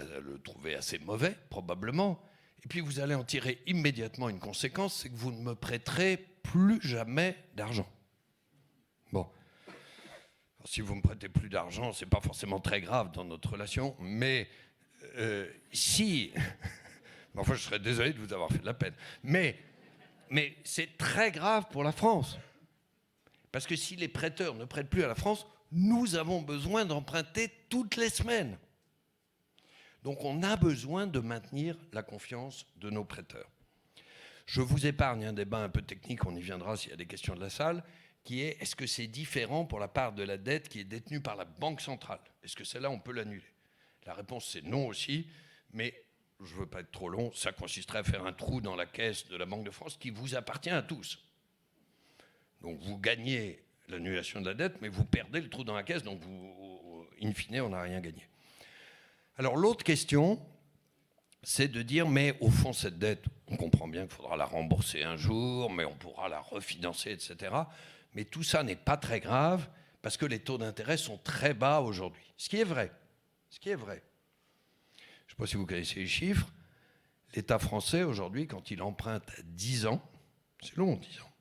assez mauvais, probablement. Et puis, vous allez en tirer immédiatement une conséquence, c'est que vous ne me prêterez plus jamais d'argent. Bon. Alors, si vous ne me prêtez plus d'argent, ce n'est pas forcément très grave dans notre relation, mais si... Enfin, je serais désolé de vous avoir fait de la peine. Mais c'est très grave pour la France. Parce que si les prêteurs ne prêtent plus à la France, nous avons besoin d'emprunter toutes les semaines. Donc on a besoin de maintenir la confiance de nos prêteurs. Je vous épargne un débat un peu technique, on y viendra s'il y a des questions de la salle, qui est est-ce que c'est différent pour la part de la dette qui est détenue par la Banque centrale? Est-ce que celle-là, on peut l'annuler? La réponse, c'est non aussi, mais je ne veux pas être trop long, ça consisterait à faire un trou dans la caisse de la Banque de France qui vous appartient à tous. Donc vous gagnez l'annulation de la dette, mais vous perdez le trou dans la caisse, donc in fine, on n'a rien gagné. Alors l'autre question, c'est de dire, mais au fond, cette dette, on comprend bien qu'il faudra la rembourser un jour, mais on pourra la refinancer, etc. Mais tout ça n'est pas très grave, parce que les taux d'intérêt sont très bas aujourd'hui. Ce qui est vrai. Je ne sais pas si vous connaissez les chiffres. L'État français, aujourd'hui, quand il emprunte à 10 ans, c'est long, 10 ans,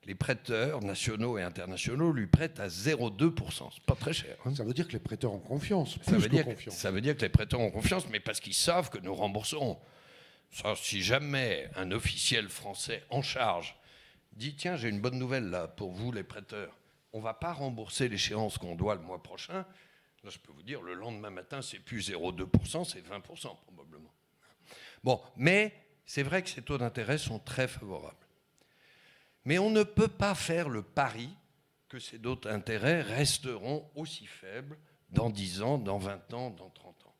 les prêteurs nationaux et internationaux lui prêtent à 0,2%. C'est pas très cher. Ça veut dire que les prêteurs ont confiance, Ça veut dire que les prêteurs ont confiance, mais parce qu'ils savent que nous rembourserons. Ça, si jamais un officiel français en charge dit « Tiens, j'ai une bonne nouvelle là pour vous, les prêteurs. On ne va pas rembourser l'échéance qu'on doit le mois prochain. » Là, je peux vous dire, le lendemain matin, c'est plus 0,2%, c'est 20% probablement. Bon, mais c'est vrai que ces taux d'intérêt sont très favorables. Mais on ne peut pas faire le pari que ces taux d'intérêt resteront aussi faibles dans 10 ans, dans 20 ans, dans 30 ans.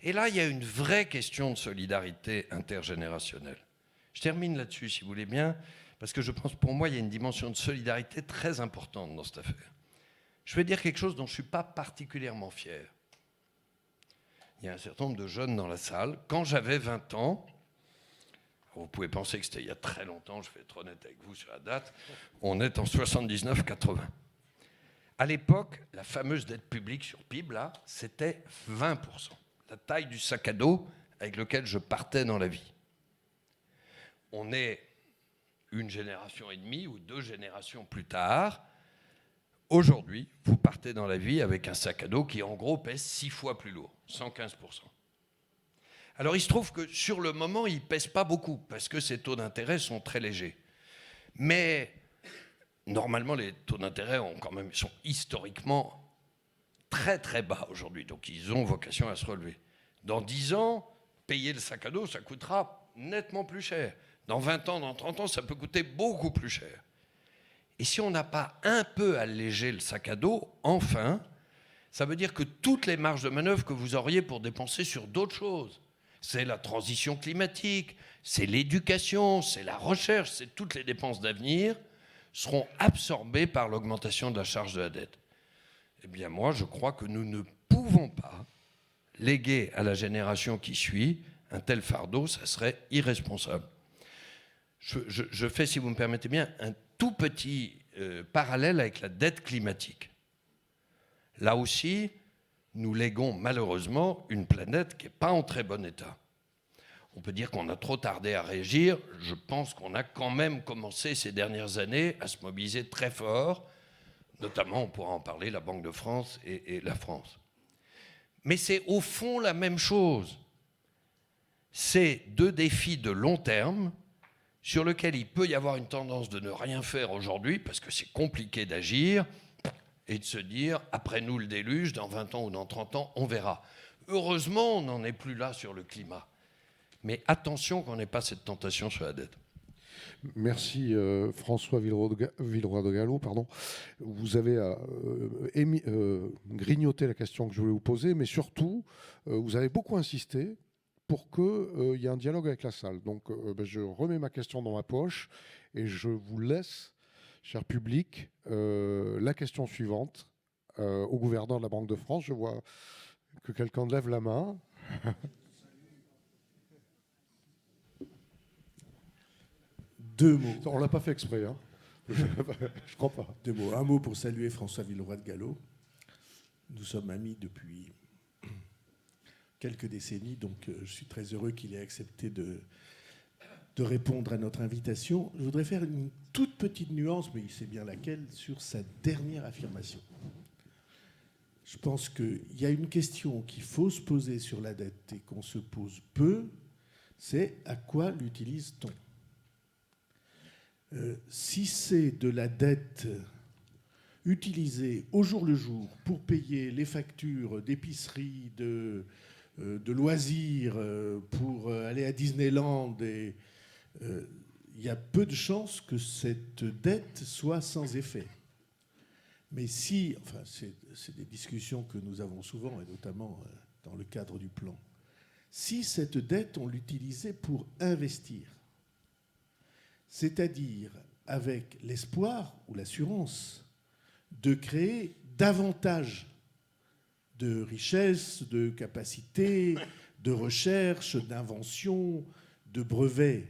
Et là, il y a une vraie question de solidarité intergénérationnelle. Je termine là-dessus, si vous voulez bien, parce que je pense, pour moi, il y a une dimension de solidarité très importante dans cette affaire. Je vais dire quelque chose dont je ne suis pas particulièrement fier. Il y a un certain nombre de jeunes dans la salle. Quand j'avais 20 ans, vous pouvez penser que c'était il y a très longtemps, je vais être honnête avec vous sur la date, on est en 79-80. À l'époque, la fameuse dette publique sur PIB, là, c'était 20%. La taille du sac à dos avec lequel je partais dans la vie. On est une génération et demie ou 2 générations plus tard. Aujourd'hui, vous partez dans la vie avec un sac à dos qui, en gros, pèse 6 fois plus lourd, 115%. Alors il se trouve que sur le moment, ils ne pèsent pas beaucoup, parce que ces taux d'intérêt sont très légers. Mais normalement, les taux d'intérêt sont historiquement très très bas aujourd'hui, donc ils ont vocation à se relever. Dans 10 ans, payer le sac à dos, ça coûtera nettement plus cher. Dans 20 ans, dans 30 ans, ça peut coûter beaucoup plus cher. Et si on n'a pas un peu allégé le sac à dos, enfin, ça veut dire que toutes les marges de manœuvre que vous auriez pour dépenser sur d'autres choses, c'est la transition climatique, c'est l'éducation, c'est la recherche, c'est toutes les dépenses d'avenir, seront absorbées par l'augmentation de la charge de la dette. Eh bien moi, je crois que nous ne pouvons pas léguer à la génération qui suit un tel fardeau, ça serait irresponsable. Je fais, si vous me permettez bien, un tout petit parallèle avec la dette climatique. Là aussi, nous léguons malheureusement une planète qui n'est pas en très bon état. On peut dire qu'on a trop tardé à réagir. Je pense qu'on a quand même commencé ces dernières années à se mobiliser très fort. Notamment, on pourra en parler, la Banque de France et la France. Mais c'est au fond la même chose. C'est deux défis de long terme sur lesquels il peut y avoir une tendance de ne rien faire aujourd'hui parce que c'est compliqué d'agir et de se dire, après nous le déluge, dans 20 ans ou dans 30 ans, on verra. Heureusement, on n'en est plus là sur le climat. Mais attention qu'on n'ait pas cette tentation sur la dette. Merci François Villeroy de Galhau. Pardon. Vous avez grignoté la question que je voulais vous poser, mais surtout, vous avez beaucoup insisté pour qu'il y ait un dialogue avec la salle. Donc, je remets ma question dans ma poche et je vous laisse, cher public, la question suivante au gouverneur de la Banque de France. Je vois que quelqu'un lève la main. Deux mots. On ne l'a pas fait exprès, hein. Je crois pas. Deux mots. Un mot pour saluer François Villeroy de Galhau. Nous sommes amis depuis quelques décennies, donc je suis très heureux qu'il ait accepté de répondre à notre invitation. Je voudrais faire une toute petite nuance, mais il sait bien laquelle, sur sa dernière affirmation. Je pense qu'il y a une question qu'il faut se poser sur la dette et qu'on se pose peu, c'est à quoi l'utilise-t-on ? Si c'est de la dette utilisée au jour le jour pour payer les factures d'épicerie, de loisirs, pour aller à Disneyland, il y a peu de chances que cette dette soit sans effet. Mais si, enfin, c'est des discussions que nous avons souvent, et notamment dans le cadre du plan, si cette dette, on l'utilisait pour investir, c'est-à-dire avec l'espoir ou l'assurance de créer davantage de richesses, de capacités, de recherche, d'invention, de brevets.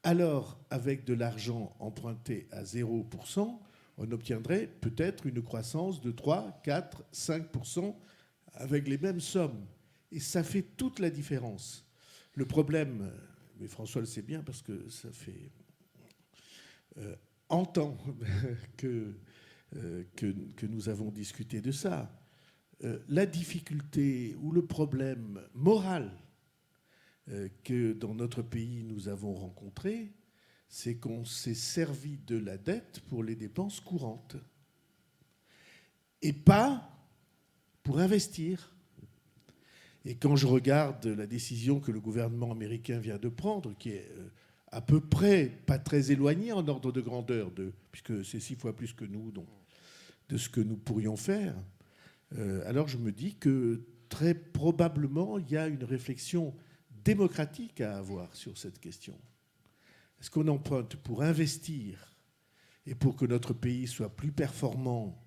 Alors, avec de l'argent emprunté à 0%, on obtiendrait peut-être une croissance de 3, 4, 5% avec les mêmes sommes. Et ça fait toute la différence. Le problème, mais François le sait bien parce que ça fait en temps que nous avons discuté de ça, la difficulté ou le problème moral que dans notre pays nous avons rencontré, c'est qu'on s'est servi de la dette pour les dépenses courantes et pas pour investir. Et quand je regarde la décision que le gouvernement américain vient de prendre, qui est à peu près pas très éloignée en ordre de grandeur, puisque c'est 6 fois plus que nous, donc, de ce que nous pourrions faire, alors je me dis que très probablement il y a une réflexion démocratique à avoir sur cette question. Est-ce qu'on emprunte pour investir et pour que notre pays soit plus performant,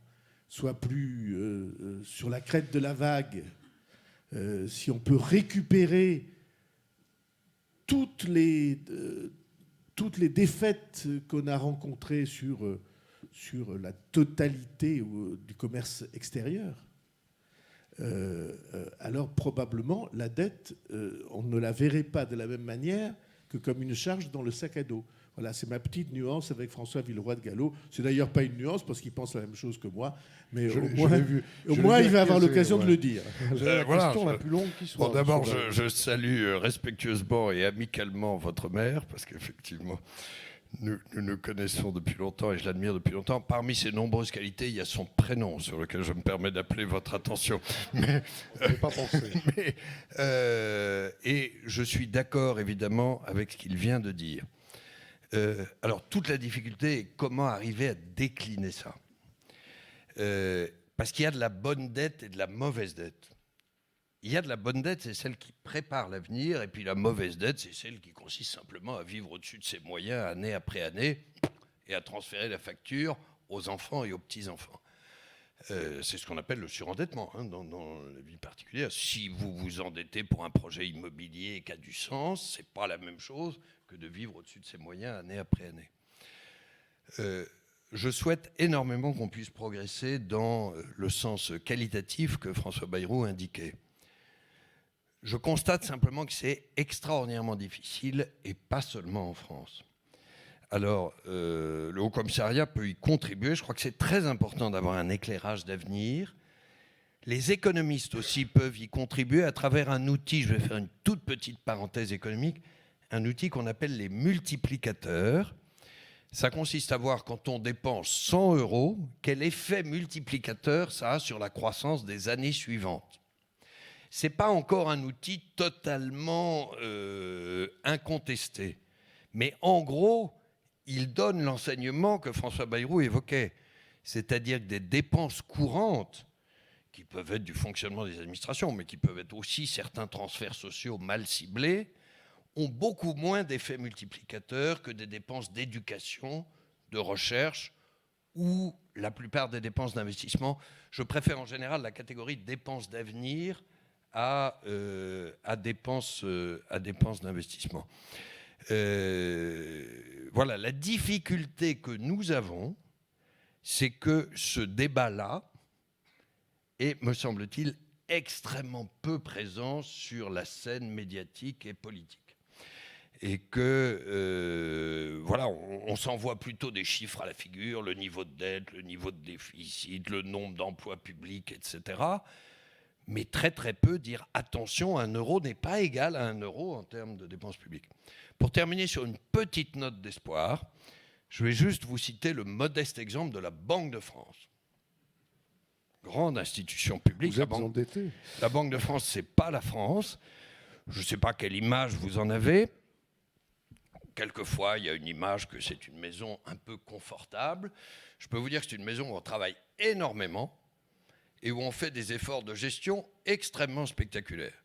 soit plus sur la crête de la vague, si on peut récupérer toutes les défaites qu'on a rencontrées sur la totalité du commerce extérieur, alors probablement la dette, on ne la verrait pas de la même manière que comme une charge dans le sac à dos. Voilà, c'est ma petite nuance avec François Villeroy de Galhau. C'est d'ailleurs pas une nuance parce qu'il pense la même chose que moi, mais au moins il va avoir l'occasion de le dire. La question la plus longue qui soit. Bon, d'abord, je salue respectueusement et amicalement votre mère, parce qu'effectivement, nous nous connaissons depuis longtemps et je l'admire depuis longtemps. Parmi ses nombreuses qualités, il y a son prénom sur lequel je me permets d'appeler votre attention. Mais, pas pensé. Et je suis d'accord évidemment avec ce qu'il vient de dire. Alors, toute la difficulté est comment arriver à décliner ça. Parce qu'il y a de la bonne dette et de la mauvaise dette. Il y a de la bonne dette, c'est celle qui prépare l'avenir, et puis la mauvaise dette, c'est celle qui consiste simplement à vivre au-dessus de ses moyens année après année et à transférer la facture aux enfants et aux petits-enfants. C'est ce qu'on appelle le surendettement dans la vie particulière. Si vous vous endettez pour un projet immobilier qui a du sens, ce n'est pas la même chose que de vivre au-dessus de ses moyens année après année. Je souhaite énormément qu'on puisse progresser dans le sens qualitatif que François Bayrou indiquait. Je constate simplement que c'est extraordinairement difficile, et pas seulement en France. Alors, le Haut Commissariat peut y contribuer. Je crois que c'est très important d'avoir un éclairage d'avenir. Les économistes aussi peuvent y contribuer à travers un outil, je vais faire une toute petite parenthèse économique, un outil qu'on appelle les multiplicateurs. Ça consiste à voir, quand on dépense 100 €, quel effet multiplicateur ça a sur la croissance des années suivantes. Ce n'est pas encore un outil totalement incontesté. Mais en gros, il donne l'enseignement que François Bayrou évoquait. C'est-à-dire que des dépenses courantes, qui peuvent être du fonctionnement des administrations, mais qui peuvent être aussi certains transferts sociaux mal ciblés, ont beaucoup moins d'effets multiplicateurs que des dépenses d'éducation, de recherche ou la plupart des dépenses d'investissement. Je préfère en général la catégorie dépenses d'avenir à dépenses d'investissement. Voilà, la difficulté que nous avons, c'est que ce débat-là est, me semble-t-il, extrêmement peu présent sur la scène médiatique et politique. Et que, voilà, on s'envoie plutôt des chiffres à la figure, le niveau de dette, le niveau de déficit, le nombre d'emplois publics, etc. Mais très très peu dire, attention, 1 € n'est pas égal à 1 € en termes de dépenses publiques. Pour terminer sur une petite note d'espoir, je vais juste vous citer le modeste exemple de la Banque de France. Grande institution publique. Vous êtes endetté. La Banque de France, ce n'est pas la France. Je ne sais pas quelle image vous en avez. Quelquefois, il y a une image que c'est une maison un peu confortable. Je peux vous dire que c'est une maison où on travaille énormément et où on fait des efforts de gestion extrêmement spectaculaires.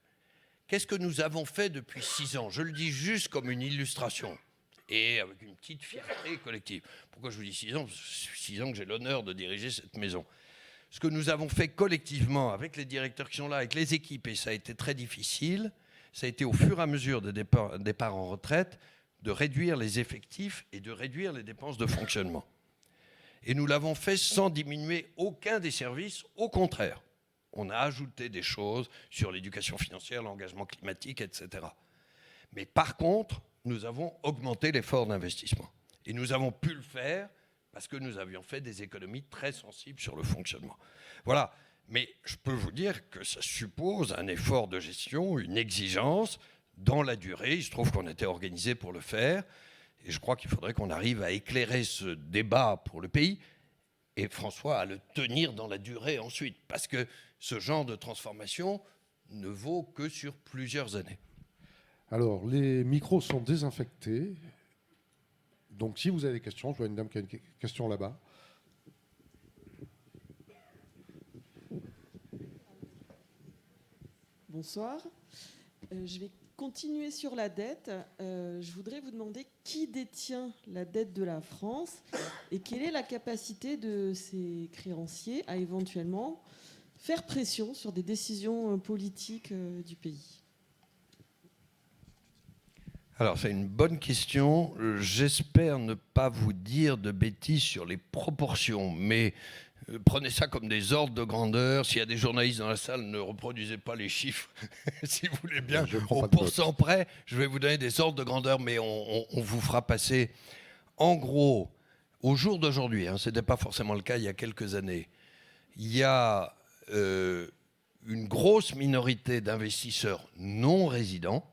Qu'est-ce que nous avons fait depuis 6 ans? Je le dis juste comme une illustration et avec une petite fierté collective. Pourquoi je vous dis 6 ans? 6 ans que j'ai l'honneur de diriger cette maison. Ce que nous avons fait collectivement avec les directeurs qui sont là, avec les équipes, et ça a été très difficile, ça a été au fur et à mesure des départs en retraite, de réduire les effectifs et de réduire les dépenses de fonctionnement. Et nous l'avons fait sans diminuer aucun des services, au contraire. On a ajouté des choses sur l'éducation financière, l'engagement climatique, etc. Mais par contre, nous avons augmenté l'effort d'investissement. Et nous avons pu le faire parce que nous avions fait des économies très sensibles sur le fonctionnement. Voilà. Mais je peux vous dire que ça suppose un effort de gestion, une exigence dans la durée. Il se trouve qu'on était organisé pour le faire. Et je crois qu'il faudrait qu'on arrive à éclairer ce débat pour le pays et François à le tenir dans la durée ensuite. Parce que ce genre de transformation ne vaut que sur plusieurs années. Alors, les micros sont désinfectés. Donc, si vous avez des questions, je vois une dame qui a une question là-bas. Bonsoir. Je vais continuer sur la dette. Je voudrais vous demander qui détient la dette de la France et quelle est la capacité de ses créanciers à éventuellement faire pression sur des décisions politiques du pays. Alors, c'est une bonne question. J'espère ne pas vous dire de bêtises sur les proportions, mais Prenez ça comme des ordres de grandeur. S'il y a des journalistes dans la salle, ne reproduisez pas les chiffres, si vous voulez bien. Au pourcent près, je vais vous donner des ordres de grandeur, mais on vous fera passer. En gros, au jour d'aujourd'hui, ce n'était pas forcément le cas il y a quelques années, il y a une grosse minorité d'investisseurs non résidents.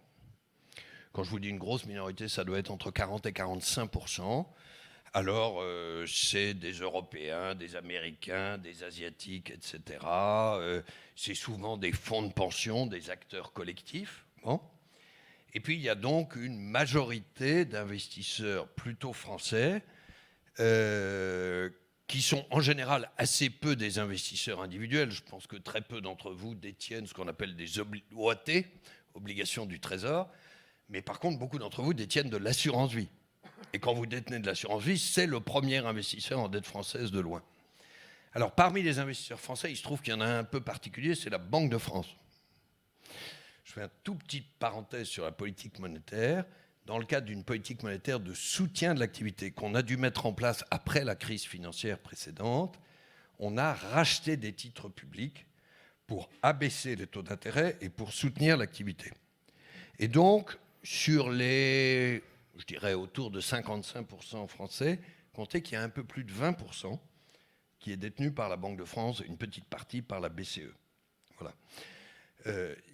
Quand je vous dis une grosse minorité, ça doit être entre 40 et 45%. Alors, c'est des Européens, des Américains, des Asiatiques, etc. C'est souvent des fonds de pension, des acteurs collectifs. Bon. Et puis, il y a donc une majorité d'investisseurs plutôt français qui sont en général assez peu des investisseurs individuels. Je pense que très peu d'entre vous détiennent ce qu'on appelle des OAT, obligations du Trésor. Mais par contre, beaucoup d'entre vous détiennent de l'assurance vie. Et quand vous détenez de l'assurance vie, c'est le premier investisseur en dette française de loin. Alors, parmi les investisseurs français, il se trouve qu'il y en a un peu particulier, c'est la Banque de France. Je fais une toute petite parenthèse sur la politique monétaire. Dans le cadre d'une politique monétaire de soutien de l'activité qu'on a dû mettre en place après la crise financière précédente, on a racheté des titres publics pour abaisser les taux d'intérêt et pour soutenir l'activité. Et donc, sur les, je dirais, autour de 55% français, comptez qu'il y a un peu plus de 20% qui est détenu par la Banque de France, une petite partie par la BCE. Voilà.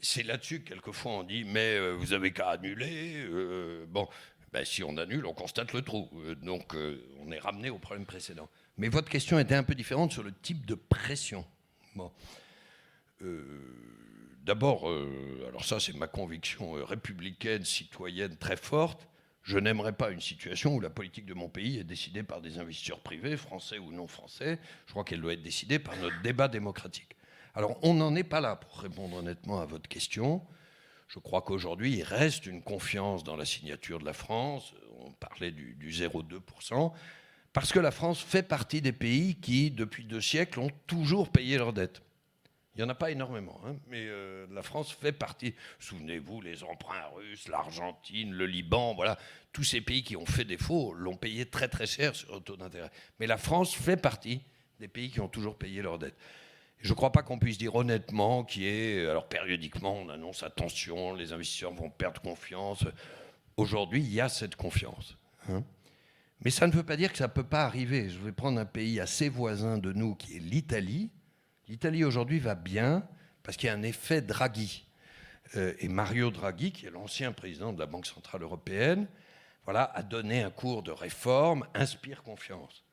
C'est là-dessus que quelquefois on dit mais vous avez qu'à annuler. Si on annule, on constate le trou. Donc on est ramené au problème précédent. Mais votre question était un peu différente sur le type de pression. Bon. D'abord, alors ça c'est ma conviction républicaine, citoyenne très forte, je n'aimerais pas une situation où la politique de mon pays est décidée par des investisseurs privés, français ou non français. Je crois qu'elle doit être décidée par notre débat démocratique. Alors on n'en est pas là pour répondre honnêtement à votre question. Je crois qu'aujourd'hui il reste une confiance dans la signature de la France, on parlait du 0,2%, parce que la France fait partie des pays qui, depuis 2 siècles, ont toujours payé leurs dettes. Il n'y en a pas énormément, mais la France fait partie. Souvenez-vous, les emprunts russes, l'Argentine, le Liban, voilà, tous ces pays qui ont fait défaut l'ont payé très très cher sur le taux d'intérêt. Mais la France fait partie des pays qui ont toujours payé leurs dettes. Je ne crois pas qu'on puisse dire honnêtement qu'il y ait... Alors périodiquement, on annonce attention, les investisseurs vont perdre confiance. Aujourd'hui, il y a cette confiance. Mais ça ne veut pas dire que ça ne peut pas arriver. Je vais prendre un pays assez voisin de nous qui est l'Italie. L'Italie aujourd'hui va bien parce qu'il y a un effet Draghi. Et Mario Draghi, qui est l'ancien président de la Banque Centrale Européenne, voilà, a donné un cours de réforme, inspire confiance.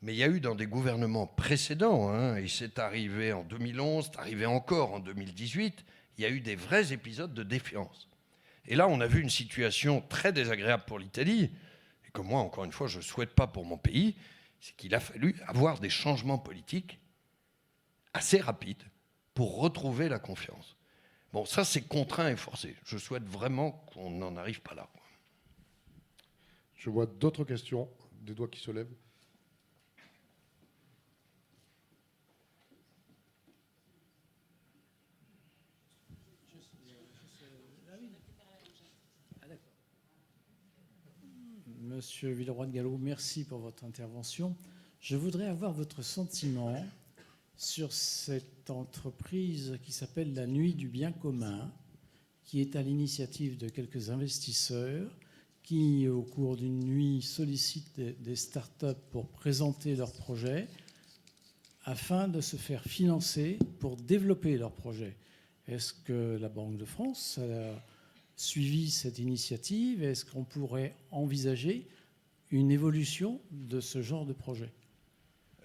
Mais il y a eu dans des gouvernements précédents, et c'est arrivé en 2011, c'est arrivé encore en 2018, il y a eu des vrais épisodes de défiance. Et là, on a vu une situation très désagréable pour l'Italie, et que moi, encore une fois, je ne souhaite pas pour mon pays, c'est qu'il a fallu avoir des changements politiques assez rapides pour retrouver la confiance. Bon, ça, c'est contraint et forcé. Je souhaite vraiment qu'on n'en arrive pas là. Je vois d'autres questions, des doigts qui se lèvent. Monsieur Villeroy de Galhau, merci pour votre intervention. Je voudrais avoir votre sentiment sur cette entreprise qui s'appelle la Nuit du bien commun, qui est à l'initiative de quelques investisseurs qui, au cours d'une nuit, sollicitent des startups pour présenter leurs projets afin de se faire financer pour développer leurs projets. Est-ce que la Banque de France a suivi cette initiative? Est-ce qu'on pourrait envisager une évolution de ce genre de projet?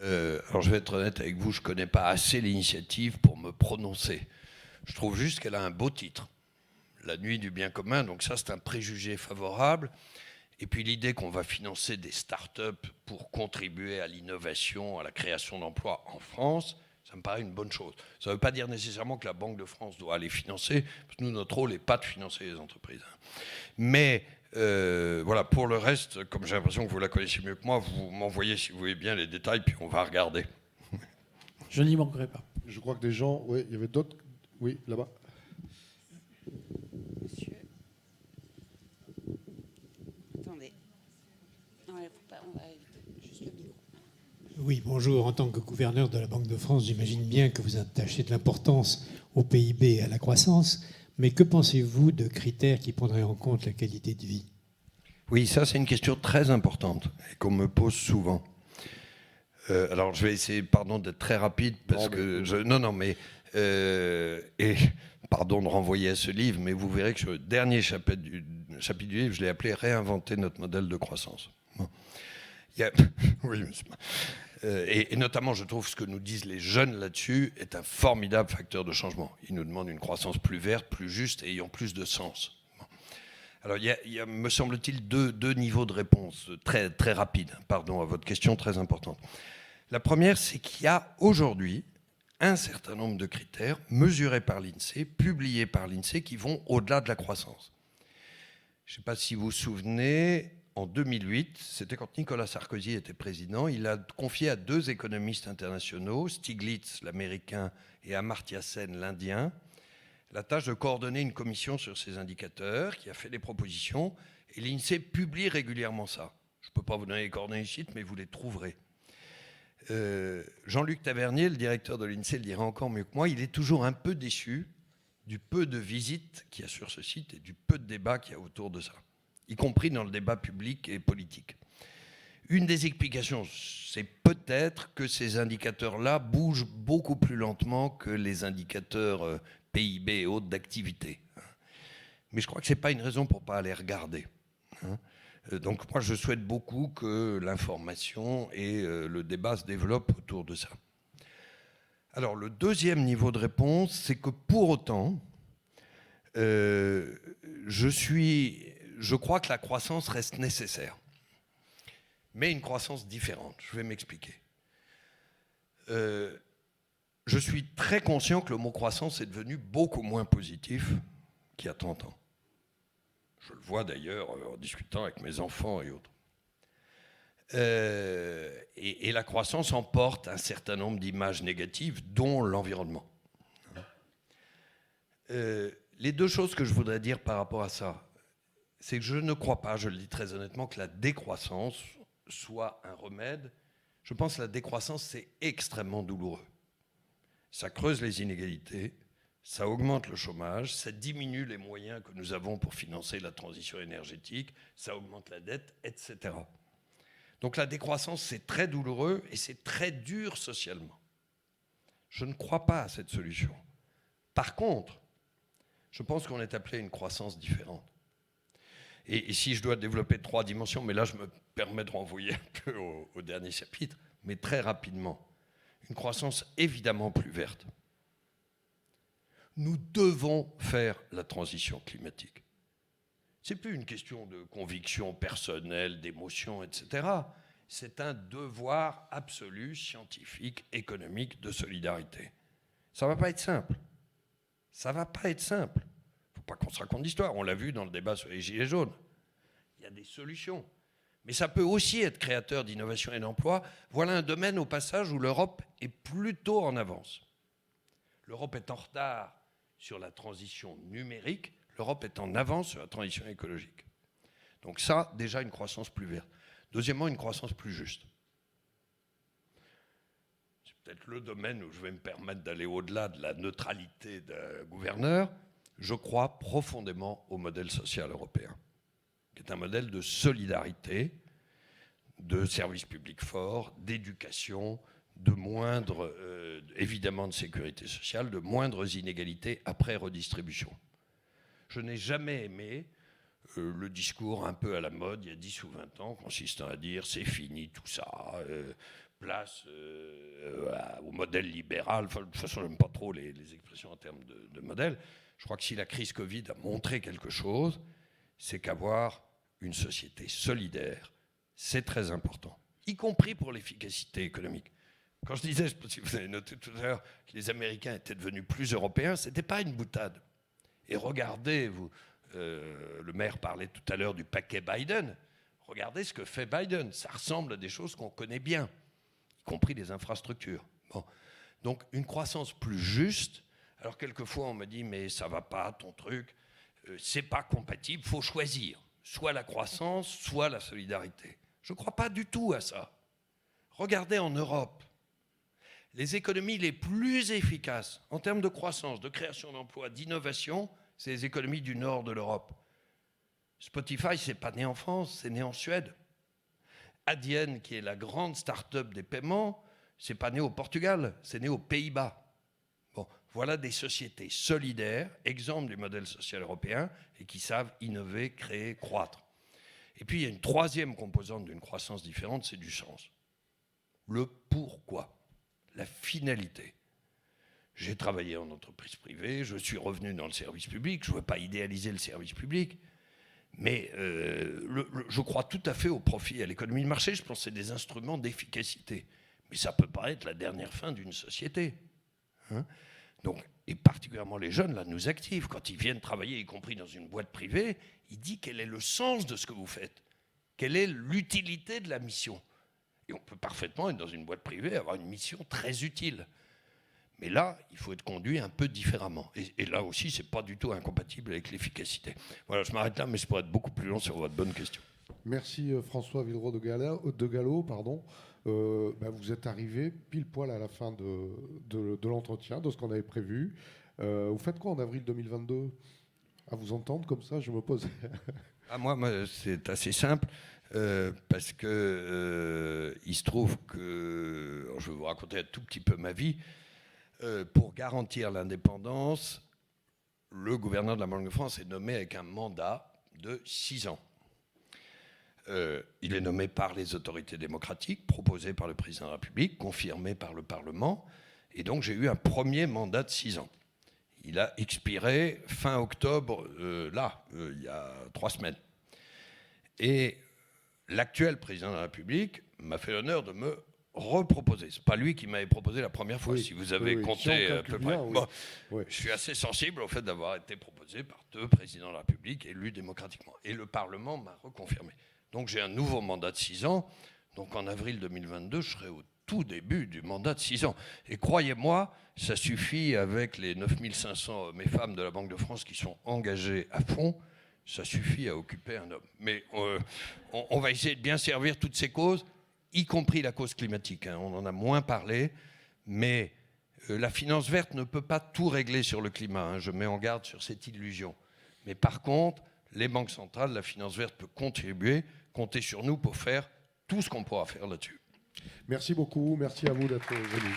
Alors je vais être honnête avec vous, je ne connais pas assez l'initiative pour me prononcer. Je trouve juste qu'elle a un beau titre, La Nuit du bien commun, donc ça c'est un préjugé favorable. Et puis l'idée qu'on va financer des start-up pour contribuer à l'innovation, à la création d'emplois en France, ça me paraît une bonne chose. Ça ne veut pas dire nécessairement que la Banque de France doit aller financer, parce que nous, notre rôle n'est pas de financer les entreprises. Mais voilà, pour le reste, comme j'ai l'impression que vous la connaissez mieux que moi, vous m'envoyez, si vous voulez bien, les détails, puis on va regarder. Je n'y manquerai pas. Je crois que des gens... Oui, il y avait d'autres... Oui, là-bas. Monsieur. Attendez. Non, on va juste le micro. Oui, bonjour. En tant que gouverneur de la Banque de France, j'imagine bien que vous attachez de l'importance au PIB et à la croissance. Mais que pensez-vous de critères qui prendraient en compte la qualité de vie ? Oui, ça c'est une question très importante et qu'on me pose souvent. Alors je vais essayer, pardon, d'être très rapide parce que et pardon de renvoyer à ce livre, mais vous verrez que le dernier chapitre du livre, je l'ai appelé Réinventer notre modèle de croissance. Bon. Oui, et notamment, je trouve ce que nous disent les jeunes là-dessus est un formidable facteur de changement. Ils nous demandent une croissance plus verte, plus juste et ayant plus de sens. Alors, il y a, me semble-t-il, deux niveaux de réponse très, très rapides, pardon, à votre question très importante. La première, c'est qu'il y a aujourd'hui un certain nombre de critères mesurés par l'INSEE, publiés par l'INSEE, qui vont au-delà de la croissance. Je ne sais pas si vous vous souvenez, en 2008, c'était quand Nicolas Sarkozy était président, il a confié à 2 économistes internationaux, Stiglitz, l'américain, et Amartya Sen, l'indien, la tâche de coordonner une commission sur ces indicateurs qui a fait des propositions, et l'INSEE publie régulièrement ça. Je ne peux pas vous donner les coordonnées du site, mais vous les trouverez. Jean-Luc Tavernier, le directeur de l'INSEE, le dira encore mieux que moi, il est toujours un peu déçu du peu de visites qu'il y a sur ce site et du peu de débats qu'il y a autour de ça, y compris dans le débat public et politique. Une des explications, c'est peut-être que ces indicateurs-là bougent beaucoup plus lentement que les indicateurs PIB et autres d'activité. Mais je crois que ce n'est pas une raison pour ne pas aller regarder. Donc moi, je souhaite beaucoup que l'information et le débat se développent autour de ça. Alors, le deuxième niveau de réponse, c'est que pour autant, je crois que la croissance reste nécessaire, mais une croissance différente. Je vais m'expliquer. Je suis très conscient que le mot croissance est devenu beaucoup moins positif qu'il y a 30 ans. Je le vois d'ailleurs en discutant avec mes enfants et autres. Et la croissance emporte un certain nombre d'images négatives, dont l'environnement. Les 2 choses que je voudrais dire par rapport à ça, c'est que je ne crois pas, je le dis très honnêtement, que la décroissance soit un remède. Je pense que la décroissance, c'est extrêmement douloureux. Ça creuse les inégalités, ça augmente le chômage, ça diminue les moyens que nous avons pour financer la transition énergétique, ça augmente la dette, etc. Donc la décroissance, c'est très douloureux et c'est très dur socialement. Je ne crois pas à cette solution. Par contre, je pense qu'on est appelé à une croissance différente. Et si je dois développer 3 dimensions, mais là je me permets de renvoyer un peu au dernier chapitre, mais très rapidement, une croissance évidemment plus verte. Nous devons faire la transition climatique. Ce n'est plus une question de conviction personnelle, d'émotion, etc. C'est un devoir absolu, scientifique, économique, de solidarité. Ça ne va pas être simple. Ça ne va pas être simple. Il ne faut pas qu'on se raconte d'histoire. On l'a vu dans le débat sur les Gilets jaunes. Il y a des solutions. Mais ça peut aussi être créateur d'innovation et d'emploi. Voilà un domaine au passage où l'Europe est plutôt en avance. L'Europe est en retard sur la transition numérique. L'Europe est en avance sur la transition écologique. Donc ça, déjà une croissance plus verte. Deuxièmement, une croissance plus juste. C'est peut-être le domaine où je vais me permettre d'aller au-delà de la neutralité d'un gouverneur. Je crois profondément au modèle social européen, qui est un modèle de solidarité, de services publics forts, d'éducation, de moindres, évidemment de sécurité sociale, de moindres inégalités après redistribution. Je n'ai jamais aimé le discours un peu à la mode, il y a 10 ou 20 ans, consistant à dire c'est fini tout ça, place au modèle libéral. Enfin, de toute façon, je n'aime pas trop les expressions en termes de modèle. Je crois que si la crise Covid a montré quelque chose, c'est qu'avoir une société solidaire, c'est très important, y compris pour l'efficacité économique. Quand je disais, je ne sais pas si vous avez noté tout à l'heure, que les Américains étaient devenus plus européens, ce n'était pas une boutade. Et regardez, le maire parlait tout à l'heure du paquet Biden. Regardez ce que fait Biden. Ça ressemble à des choses qu'on connaît bien, y compris les infrastructures. Bon. Donc une croissance plus juste. Alors quelquefois on me dit mais ça va pas ton truc, c'est pas compatible, faut choisir. Soit la croissance, soit la solidarité. Je ne crois pas du tout à ça. Regardez en Europe, les économies les plus efficaces en termes de croissance, de création d'emplois, d'innovation, c'est les économies du nord de l'Europe. Spotify, c'est pas né en France, c'est né en Suède. Adyen, qui est la grande start-up des paiements, c'est pas né au Portugal, c'est né aux Pays-Bas. Bon, voilà des sociétés solidaires, exemples du modèle social européen, et qui savent innover, créer, croître. Et puis, il y a une troisième composante d'une croissance différente, c'est du sens. Le pourquoi, la finalité. J'ai travaillé en entreprise privée, je suis revenu dans le service public, je ne veux pas idéaliser le service public, mais je crois tout à fait au profit et à l'économie de marché. Je pense que c'est des instruments d'efficacité. Mais ça ne peut pas être la dernière fin d'une société. Hein ? Donc, et particulièrement les jeunes, là, nous activent. Quand ils viennent travailler, y compris dans une boîte privée, ils disent quel est le sens de ce que vous faites, quelle est l'utilité de la mission. Et on peut parfaitement être dans une boîte privée et avoir une mission très utile. Mais là, il faut être conduit un peu différemment. Et là aussi, ce n'est pas du tout incompatible avec l'efficacité. Voilà, je m'arrête là, mais je pourrais être beaucoup plus long sur votre bonne question. Merci François Villeroy de Gallo. Vous êtes arrivé pile poil à la fin de l'entretien, de ce qu'on avait prévu. Vous faites quoi en avril 2022 ? À vous entendre comme ça, je me pose... Moi, c'est assez simple. Parce que il se trouve que... Alors, je vais vous raconter un tout petit peu ma vie. Pour garantir l'indépendance, le gouverneur de la Banque de France est nommé avec un mandat de 6 ans. Il est nommé par les autorités démocratiques, proposé par le président de la République, confirmé par le Parlement. Et donc, j'ai eu un premier mandat de 6 ans. Il a expiré fin octobre, il y a 3 semaines. Et l'actuel président de la République m'a fait l'honneur de me reproposer. Ce n'est pas lui qui m'avait proposé la première fois, si vous avez compté à peu près. Bon, je suis assez sensible au fait d'avoir été proposé par 2 présidents de la République élus démocratiquement. Et le Parlement m'a reconfirmé. Donc j'ai un nouveau mandat de 6 ans. Donc en avril 2022, je serai au tout début du mandat de 6 ans. Et croyez-moi, ça suffit avec les 9500 hommes et femmes de la Banque de France qui sont engagés à fond, ça suffit à occuper un homme. Mais on va essayer de bien servir toutes ces causes, y compris la cause climatique. On en a moins parlé, mais la finance verte ne peut pas tout régler sur le climat. Je mets en garde sur cette illusion. Mais par contre, les banques centrales, la finance verte peut contribuer, compter sur nous pour faire tout ce qu'on pourra faire là-dessus. Merci beaucoup, merci à vous d'être venus.